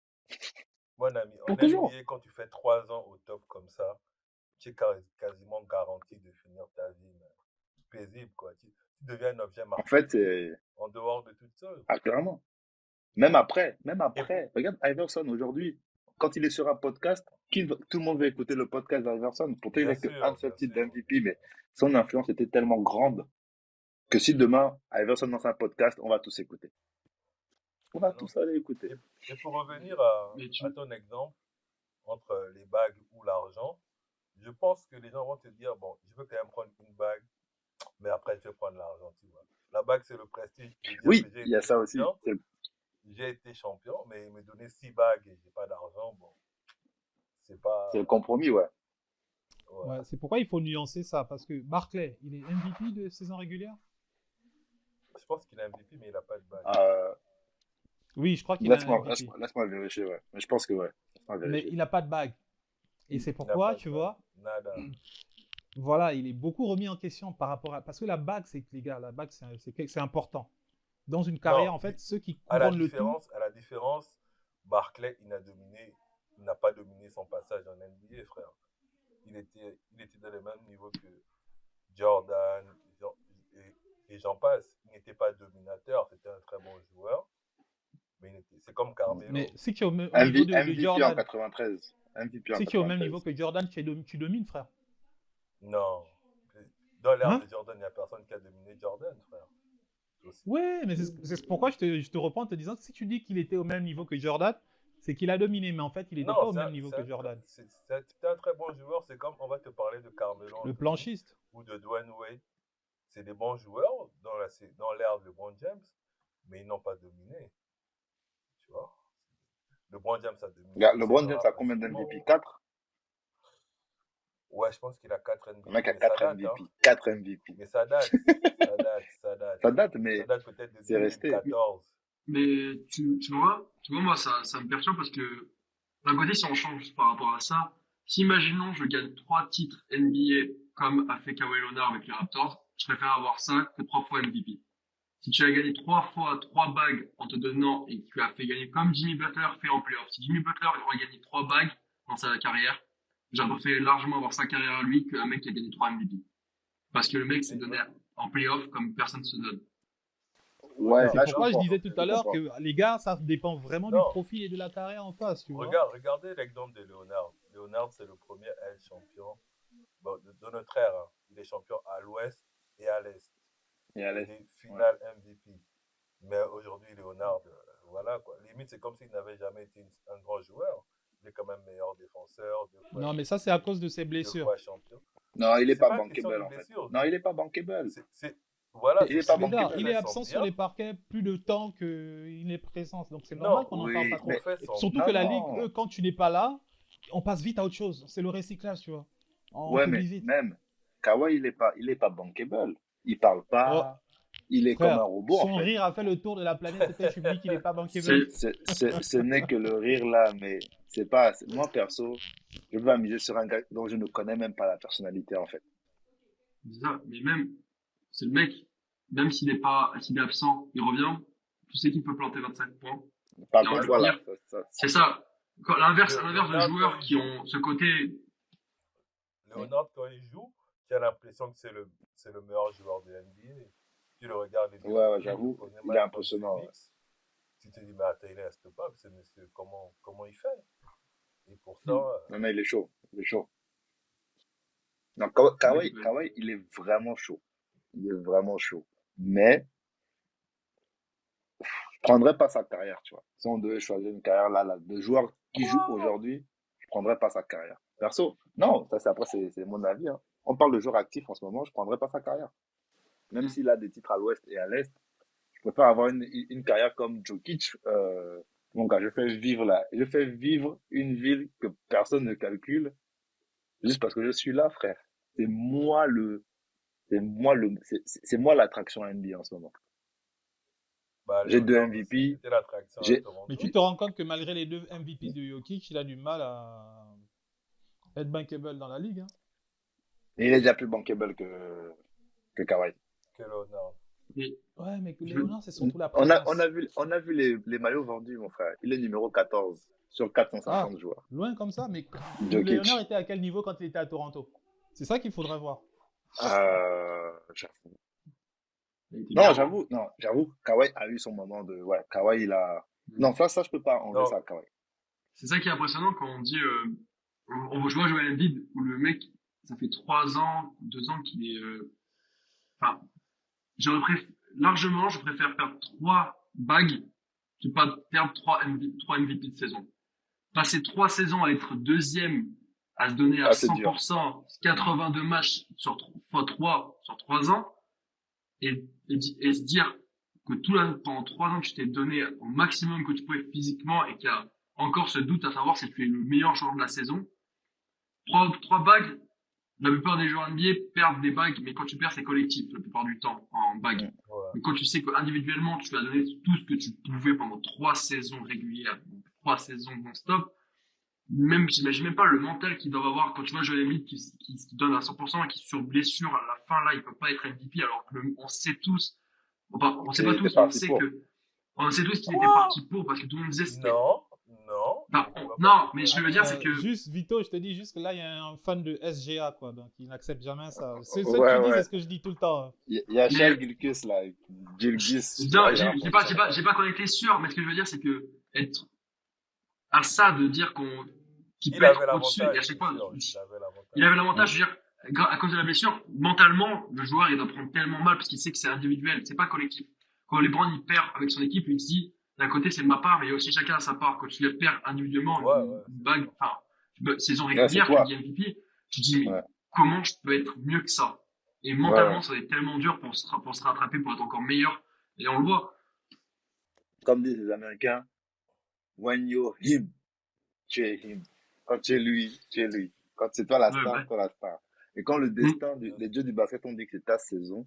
mon ami, en Pour toujours. NBA, quand tu fais 3 ans au top comme ça, tu es quasiment garanti de finir ta vie paisible, quoi. Tu deviens un objet En fait, marketing en dehors de toute chose. clairement. Même Et pour, après. Regarde Iverson aujourd'hui. Quand il est sur un podcast, tout le monde veut écouter le podcast d'Iverson. Pourtant, il n'a qu'un seul bien titre sûr, d'MVP, mais son influence était tellement grande que si demain, Iverson lance un podcast, on va tous écouter. On va ah non. tous aller écouter. Et pour revenir Mais à ton exemple, entre les bagues ou l'argent, je pense que les gens vont te dire, bon, je veux quand même prendre une bague, mais après, je vais prendre l'argent, tu vois. La bague, c'est le prestige de dire que Oui, il y a ça aussi. j'ai été champion, mais me donner 6 bagues et j'ai pas d'argent, bon, c'est C'est le pas, compromis, ouais. ouais. Ouais, c'est pourquoi il faut nuancer ça, parce que Barclay, il est MVP de saison régulière? Je pense qu'il est MVP, mais il a pas de bague. Euh, Oui, je crois qu'il est un laisse-moi, MVP. laisse-moi, laisse-moi vérifier, ouais. Mais je pense que ouais. Laisse-moi Mais vérifier. il n'a pas de bague. Et c'est Il n'a pourquoi, pas de tu bague. vois, Nada. voilà, il est beaucoup remis en question par rapport à... Parce que la bague, les gars, la bague, c'est important. Dans une Non, carrière, en fait, ceux qui à la couronnent le tout, différence, Barclay, il n'a pas dominé son passage en NBA, frère. Il était dans le même niveau que Jordan et j'en passe. Il n'était pas dominateur, c'était un très bon joueur, mais c'est comme mais Carmelo. si tu es au niveau de MVP en Jordan, 93. MVP en si tu es au même niveau 93. que Jordan, tu domines, frère. Non. Dans l'ère Hein? de Jordan, il n'y a personne qui a dominé Jordan, frère. Aussi. Ouais, mais c'est pourquoi je te reprends en te disant que si tu dis qu'il était au même niveau que Jordan, c'est qu'il a dominé, mais en fait, il n'était Non, pas au même niveau que Jordan. c'est un très bon joueur. C'est comme on va te parler de Carmelo Le Anthony planchiste. ou de Dwayne Wade. C'est des bons joueurs dans l'ère de LeBron James, mais ils n'ont pas dominé. Tu vois. LeBron James a dominé Regarde, tout ce LeBron James temps-là a combien facilement. d'MVP? 4? Ouais, je pense qu'il a 4 Le MVP, mec a mais ça 4 date, hein. MVP. 4 MVP. Mais ça date, ça date, ça date. Ça date, Ça mais date peut-être de c'est resté. 2014. Mais tu vois, moi, ça me perturbe parce que, d'un côté, si on change par rapport à ça, si imaginons je gagne 3 titres NBA comme a fait Kawhi Leonard avec les Raptors, je préfère avoir ça que 3 fois MVP. Si tu as gagné 3 fois 3 bagues en te donnant et que tu as fait gagner comme Jimmy Butler fait en playoff, si Jimmy Butler aurait gagné 3 bagues dans sa carrière, j'aurais préféré largement avoir sa carrière à lui qu'un mec qui a gagné 3 MVP. Parce que le mec s'est Mais donné en playoff comme personne ne se donne. Ouais, Et regarde, c'est là, je pourquoi je comprends. disais tout Je à l'heure comprends. que les gars, ça dépend vraiment du non, profil et de la carrière en face, tu vois. regardez l'exemple de Leonard. Leonard, c'est le premier à être champion de notre ère. Hein. Il est champion à l'ouest et à l'est. Et Il allez. est Ouais. final MVP. Mais aujourd'hui, Leonard, voilà quoi. Limite, c'est comme s'il n'avait jamais été un grand joueur. Il est quand même meilleur défenseur, Non, mais ça, c'est à cause de ses deux blessures. fois champion. Non, il est C'est pas pas une question de bankable, en fait. blessure. Non, il est pas bankable. Voilà, Il est c'est pas que les Bédard, bankable. il est trophées sont absent sur bien. les parquets plus de temps qu'il est présent. Donc c'est normal Non, qu'on n'en les parle Oui, pas trop. mais trophées Et sont surtout bien. que non, la ligue, non. eux, quand tu n'es pas là, on passe vite à autre chose. C'est le recyclage, tu vois. On Ouais, mais t'oublie vite. même, Kawhi, il est pas bankable. Il parle Oh, pas. Il est comme un frère, robot, en son fait. rire a fait le tour de la planète. Peut-être tu me dis qu'il n'est pas bankable. C'est, Ce n'est que le rire là, mais c'est pas. Moi, perso, je veux m'amuser sur un gars dont je ne connais même pas la personnalité, en fait. c'est ça. Mais même, c'est le mec, même s'il est absent, il revient, tu sais qu'il peut planter 25 points. Par Et contre, le voilà. pire, c'est ça. À l'inverse de Leonard, quand joueurs il qui joue, ont ce côté, Leonard, quand il joue, tu as l'impression que c'est le meilleur joueur de NBA. Tu le regardes Ouais, les deux j'avoue, premiers il est matchs contre impressionnant. Ouais. Phoenix. Tu te dis, mais attends, il reste pas, ce monsieur, comment il fait? Et pourtant, Non, mais il est chaud. Il est chaud. Non, Kawhi, il est vraiment chaud. Il est vraiment chaud. Mais je prendrais pas sa carrière, tu vois. Si on devait choisir une carrière là, de joueur qui joue quoi? aujourd'hui, je prendrais pas sa carrière. Perso, non, ça c'est après c'est mon avis. Hein. On parle de joueur actif en ce moment, je prendrais pas sa carrière. Même s'il a des titres à l'ouest et à l'est, je préfère avoir une carrière comme Jokic. Mon gars, je fais vivre une ville que personne ne calcule juste parce que je suis là, frère. C'est moi le, c'est moi l'attraction NBA en ce moment. Bah, J'ai deux Léonard aussi, MVP. c'était l'attraction à J'ai, Mais tu Toronto. te rends compte que malgré les 2 MVP de Jokic, il a du mal à être bankable dans la ligue. Hein. il est déjà plus bankable que Kawhi. Que Léonard. Mais Ouais, mais je, Léonard, c'est surtout la On présence. on a vu les maillots vendus, mon frère. Il est numéro 14 sur Ah, 450 joueurs. loin comme ça, mais Léonard Jokic. était à quel niveau quand il était à Toronto? C'est ça qu'il faudrait voir. J'avoue. il était Non, bien. j'avoue, Kawhi a eu son moment de, ouais, Kawhi, il a, non, ça, je peux pas enlever Non, ça à Kawhi. C'est ça qui est impressionnant quand on dit, on voit jouer à Joel Embiid où le mec, ça fait 3 ans, 2 ans qu'il est, enfin, largement, je préfère perdre 3 bagues que pas perdre 3 MVP de saison. Passer 3 saisons à être deuxième, à se donner à Ah, c'est dur. 100%, 82 matchs fois 3 sur 3 ans, et se dire que pendant 3 ans tu t'es donné au maximum que tu pouvais physiquement et qu'il y a encore ce doute à savoir si tu es le meilleur joueur de la saison. 3 bagues, la plupart des joueurs NBA perdent des bagues, mais quand tu perds, c'est collectif la plupart du temps en bagues. ouais. Mais quand tu sais qu'individuellement, tu as donné tout ce que tu pouvais pendant 3 saisons régulières, 3 saisons non-stop, même, j'imagine même pas le mental qu'ils doivent avoir quand tu vois Joel Embiid qui donne à 100% et qui sur blessure à la fin là, il peut pas être MVP alors que on sait tous, enfin, on sait Il pas était tous, mais parti pour. on sait tous qu'il était Quoi? parti pour parce que tout le monde disait c'était, Non, non, il enfin, était pas non, parti mais pour. ce que je veux dire c'est que, Juste, Vito, je te dis juste que là, il y a un fan de SGA, quoi, donc il n'accepte jamais ça. C'est ce que Ouais, tu dis, c'est ouais. ce que je dis tout le temps. Hein. Il y a Shai mais, Gilgeous, là. Gilgeous, je sais non, pas, il raconte ça. j'ai pas connecté sûr, mais ce que je veux dire c'est que être à ça de dire qu'il Il peut être avait au-dessus et à l'avantage, chaque c'est fois, sûr. Il avait l'avantage. il avait l'avantage, je veux dire, à cause de la blessure, mentalement, le joueur, il doit prendre tellement mal parce qu'il sait que c'est individuel, c'est pas collectif. Quand LeBron, il perd avec son équipe, il se dit, d'un côté, c'est ma part, mais il y a aussi chacun à sa part. Quand tu perds individuellement Ouais, une ouais, c'est bague, sûr. enfin, saison Ouais, c'est régulière, tu toi. dis MVP, tu dis, mais Ouais, comment je peux être mieux que ça? Et ouais, mentalement, ouais. ça va être tellement dur pour se rattraper, pour être encore meilleur. Et on le voit. Comme disent les Américains, when you're him, tu es him. Quand tu es lui, tu es lui. Quand c'est toi la Ouais, star, ouais. c'est toi la star. Et quand le Mm. destin, les dieux du basket ont dit que c'est ta saison,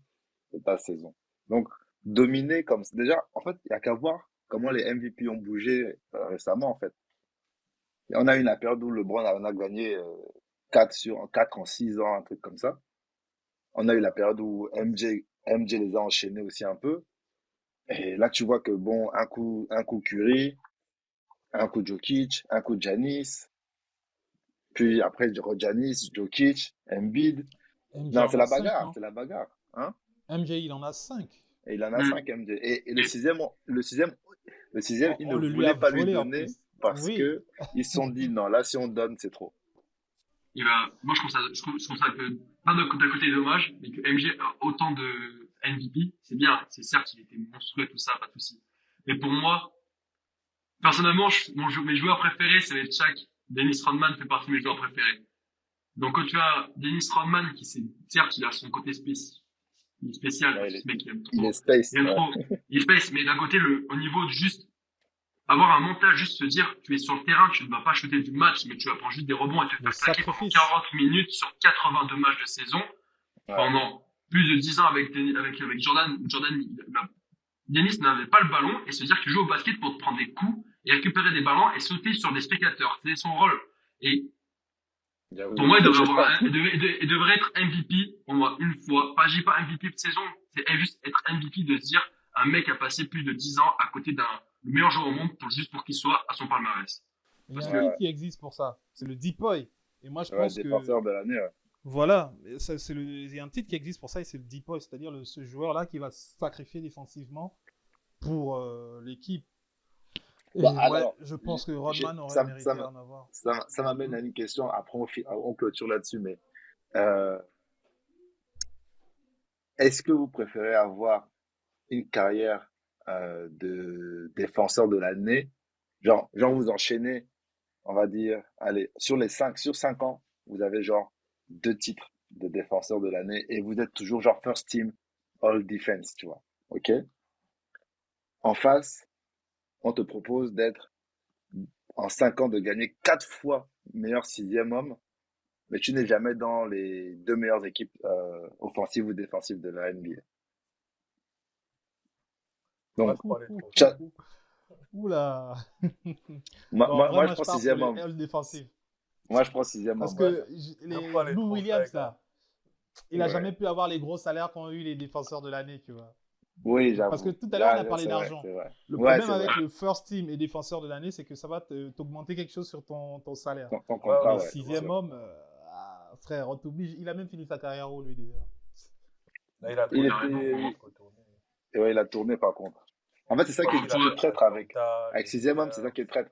c'est ta saison. Donc, dominer comme, déjà, en fait, il y a qu'à voir comment les MVP ont bougé récemment, en fait. Et on a eu la période où LeBron en a gagné 4 en 6 ans, un truc comme ça. On a eu la période où MJ les a enchaînés aussi un peu. Et là, tu vois que bon, un coup Curry, un coup Jokic, un coup Giannis, puis après Giannis, Jokic, Embiid. MJ Non, en a 5, c'est non? la bagarre, hein. MJ, il en a 5. Et il en a Mm. 5 MJ. Et Et, le sixième, ils On ne le lui a voulaient pas lui volé en donner plus. parce Oui. que ils se sont dit non, là si on donne, c'est trop. moi, je trouve ça que, pas d'un côté dommage, mais que MG a autant de MVP, c'est bien. C'est certes, il était monstrueux, tout ça, pas de souci. Mais pour moi, personnellement, mes joueurs préférés, c'est les Shaq. Dennis Rodman fait partie de mes joueurs préférés. Donc, quand tu as Dennis Rodman, certes, il a son côté spécial, Là, parce que ce mec, il est space. il aime Ouais. trop, il est space, mais d'un côté, au niveau de juste avoir un mental, juste se dire, tu es sur le terrain, tu ne vas pas shooter du match, mais tu vas prendre juste des rebonds et te Le faire claquer pendant sacrifice. 40 minutes sur 82 matchs de saison, Ouais. pendant plus de 10 ans avec Jordan. Dennis n'avait pas le ballon et se dire que tu joues au basket pour te prendre des coups et récupérer des ballons et sauter sur des spectateurs. C'est son rôle. Et pour moi, il devrait être MVP, pour moi, une fois. Pas, j'ai pas MVP de saison. C'est juste être MVP de se dire, un mec a passé plus de 10 ans à côté le meilleur joueur au monde juste pour qu'il soit à son palmarès. Il y a Parce un que, titre qui existe pour ça. C'est le Depoy. Et moi, je Ouais, pense que. défenseur de l'année. Ouais. Voilà. Il y a un titre qui existe pour ça et c'est le Depoy. C'est-à-dire ce joueur-là qui va se sacrifier défensivement pour l'équipe. Et Bon, ouais, alors, je pense que j'ai- Rodman aurait ça, mérité ça, d'en avoir. ça m'amène à une question. Après, on clôture là-dessus. Mais euh, est-ce que vous préférez avoir une carrière de défenseur de l'année, genre vous enchaînez, on va dire, allez, sur 5 ans, vous avez genre 2 titres de défenseur de l'année et vous êtes toujours genre first team all defense, tu vois. OK? En face, on te propose d'être en 5 ans de gagner 4 fois meilleur 6e homme mais tu n'es jamais dans les deux meilleures équipes offensives ou défensives de la NBA. Moi, Donc, je prends les trophées. Tcha- Oula. moi, Bon, moi, moi, vraiment, je je prends pars pour sixième les homme. L défensifs. Moi, je prends sixième Parce homme. que Je prends les Lou trophées, Williams, gars. là, il n'a Ouais. jamais pu avoir les gros salaires qu'ont eu les défenseurs de l'année, tu vois. Oui, Parce que j'avoue. tout à l'heure, on a Là, parlé c'est vrai, d'argent. c'est vrai. Le Ouais, problème c'est avec vrai. le first team et défenseur de l'année, c'est que ça va t'augmenter quelque chose sur ton salaire. Ton Ouais, contrat, Mais ouais, ouais, c'est sixième sûr. homme, frère, on t'oblige. Il a même fini sa carrière où, lui, déjà. Là, il a Il tourné, a raison. il commence à retourner. et ouais, il a tourné par contre. En fait, c'est ça Parce qui qu'il a est fait traître avec. Atlanta, Avec les sixième homme, c'est ça Lakers. qui est traître.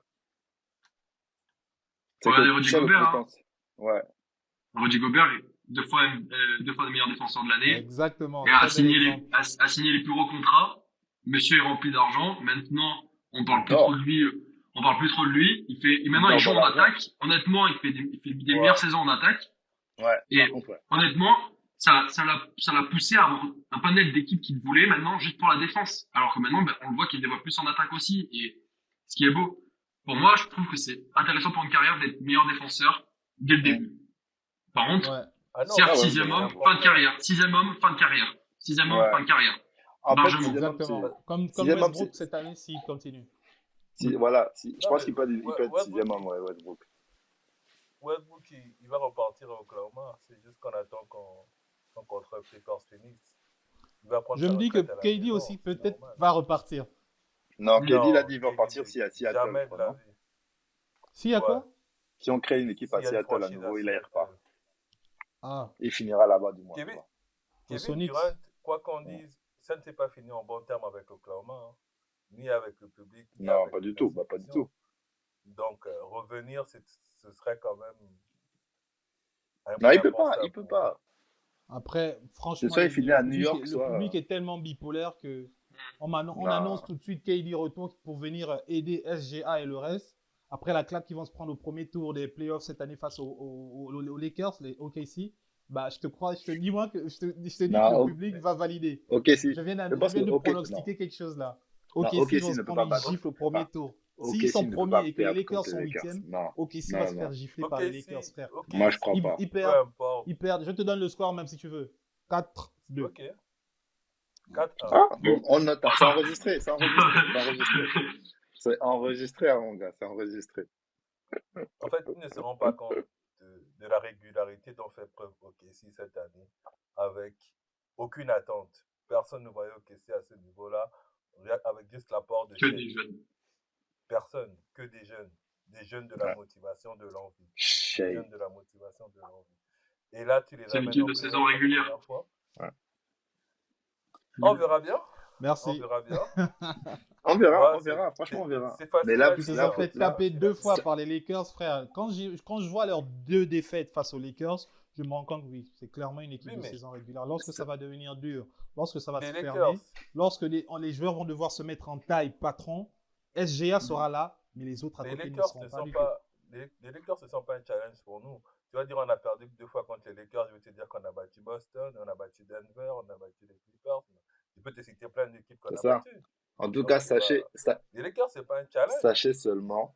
C'est Regardez que tu Rudy sais le Gobert, hein. potentiel. Ouais. Rudy Gobert est deux fois le meilleur défenseur de l'année Exactement. et a Très bel signé exemple. a signé les plus gros contrats. Monsieur est rempli d'argent. Maintenant, on parle Il plus trop dort. de lui. On parle plus trop de lui. Maintenant, il dort joue dans en l'argent. attaque. Honnêtement, il fait des Ouais. meilleures saisons en attaque. Ouais, Et par contre, ouais. honnêtement, ça l'a poussé à avoir un panel d'équipes qu'il voulait maintenant juste pour la défense. Alors que maintenant, on le voit qu'il développe plus en attaque aussi. Et ce qui est beau. Pour moi, je trouve que c'est intéressant pour une carrière d'être meilleur défenseur dès le début. Par contre, Ouais. Ah non, certes, Ah ouais, sixième c'est homme, important. fin de carrière. Sixième homme, fin de carrière. Sixième homme, Ouais. fin de carrière. En fait, Largement. sixième homme, Exactement. Comme sixième homme, Westbrook cette année, s'il continue. voilà. Je Non, pense mais qu'il peut être Westbrook, sixième homme, ouais, Westbrook. Westbrook, il va repartir au Oklahoma. C'est juste qu'on attend son contrat Clippers Phoenix. Il va prendre Je sa me dis que retraite à la KD maison, aussi c'est peut-être normal. va repartir. Non, KD, il a Non, dit qu'il va KD, partir si à Seattle, jamais je de crois, la non? vie. S'il y a Ouais. quoi? Si on crée une équipe à S'il y a une Seattle à franchise nouveau, à il aille repart. Seattle. Ah, Il finira là-bas, du moins. tu Kevin, vois. aux Kevin Sonics. Durant, quoi qu'on dise, ça ne s'est pas fini en bon terme avec Oklahoma, hein. Ni avec le public, ni Non, avec pas du les tout. Bah, pas du institutions. tout. Donc, revenir, ce serait quand même Non, il peut pas. impensable Il peut pour lui. pas. Après, C'est franchement, soit il finit à New York, le soit. public est tellement bipolaire que on Non. annonce tout de suite KD retour pour venir aider SGA et le reste. Après la claque qu'ils vont se prendre au premier tour des playoffs cette année face aux Lakers, les OKC, bah, je te dis moi que je te dis que Non, le public va valider. ok, si. Je viens Je pense que de non. pronostiquer quelque chose là. Non, OKC OKC vont se ne peut prendre pas une battre. gifle au premier tour. S'ils OKC sont ne peut premiers pas et que les perdre Lakers contre sont les Lakers. huitièmes, Non. OKC Non, va se non. faire gifler Ok, par les si. Lakers, frère. Ok, Moi, je si. crois pas. Ils Peu perdent. importe. Ils perdent. Je te donne le score même si tu veux. 4-2. Ok. 4-1. Ah, bon, on note. C'est enregistré. C'est enregistré. C'est enregistré. C'est enregistré, hein, mon gars. C'est enregistré. En fait, ils ne se rendent pas compte de la régularité dont fait preuve OKC cette année, avec aucune attente. Personne ne voyait OKC à ce niveau-là, avec juste l'apport de Que Shea. des jeunes. Personne, que des jeunes de la Ouais. motivation, de l'envie. Des Shea. jeunes de la motivation, de l'envie. Et là, tu les C'est amènes l'équipe en de playoff saison pour la régulière. première fois. Ouais. On verra bien. On Merci. verra bien. On verra, Ouais, on verra. Franchement, on verra. C'est facile Mais là, à Ils se dire. sont fait là, taper 2 fois ça- par les Lakers, frère. Quand je vois leurs 2 défaites face aux Lakers, je me rends compte que oui, c'est clairement une équipe Oui, de mais saison régulière. Lorsque ça- ça va devenir dur, lorsque ça va les se Lakers, fermer, lorsque les joueurs vont devoir se mettre en taille patron, SGA sera là, mais les autres à les côté ne Lakers seront ne pas sont du pas, les Lakers ne sont pas un challenge pour nous. Tu vas dire, on a perdu 2 fois contre les Lakers. Je vais te dire qu'on a battu Boston, on a battu Denver, on a battu les Clippers. Je peux te citer plein d'équipes qu'on C'est a ça. battues. En tout Donc, cas, c'est pas... Les Lakers, c'est pas un challenge. sachez seulement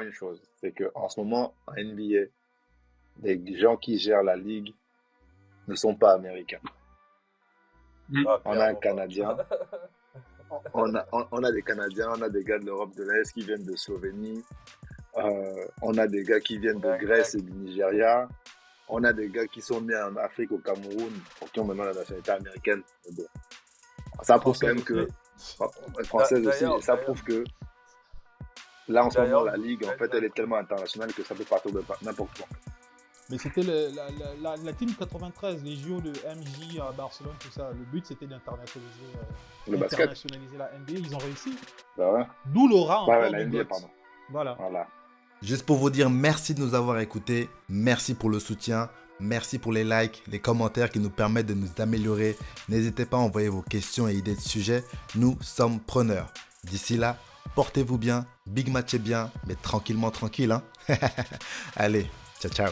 une chose, c'est que en ce moment, en NBA, les gens qui gèrent la ligue ne sont pas américains. Ah, On a un clairement pas. Canadien, on a des Canadiens, on a des gars de l'Europe de l'Est qui viennent de Slovénie, on a des gars qui viennent de Ouais, Grèce et du Nigeria, on a des gars qui sont nés en Afrique, au Cameroun, pour qui ont maintenant la nationalité américaine. Mais bon, ça prouve quand même que française aussi, et ça prouve que là en ce moment la ligue en fait elle est tellement internationale que ça peut partir de n'importe où. Mais c'était la team 93, les JO de MJ à Barcelone, tout ça. Le but c'était d'internationaliser Le basket. la NBA. Ils ont réussi. Bah ouais. D'où l'aura encore Ouais, la du NBA, GOAT. pardon. Voilà. Juste pour vous dire merci de nous avoir écoutés, merci pour le soutien, merci pour les likes, les commentaires qui nous permettent de nous améliorer. N'hésitez pas à envoyer vos questions et idées de sujets, nous sommes preneurs. D'ici là, portez-vous bien, big matchez bien, mais tranquillement tranquille. Hein. Allez, ciao ciao.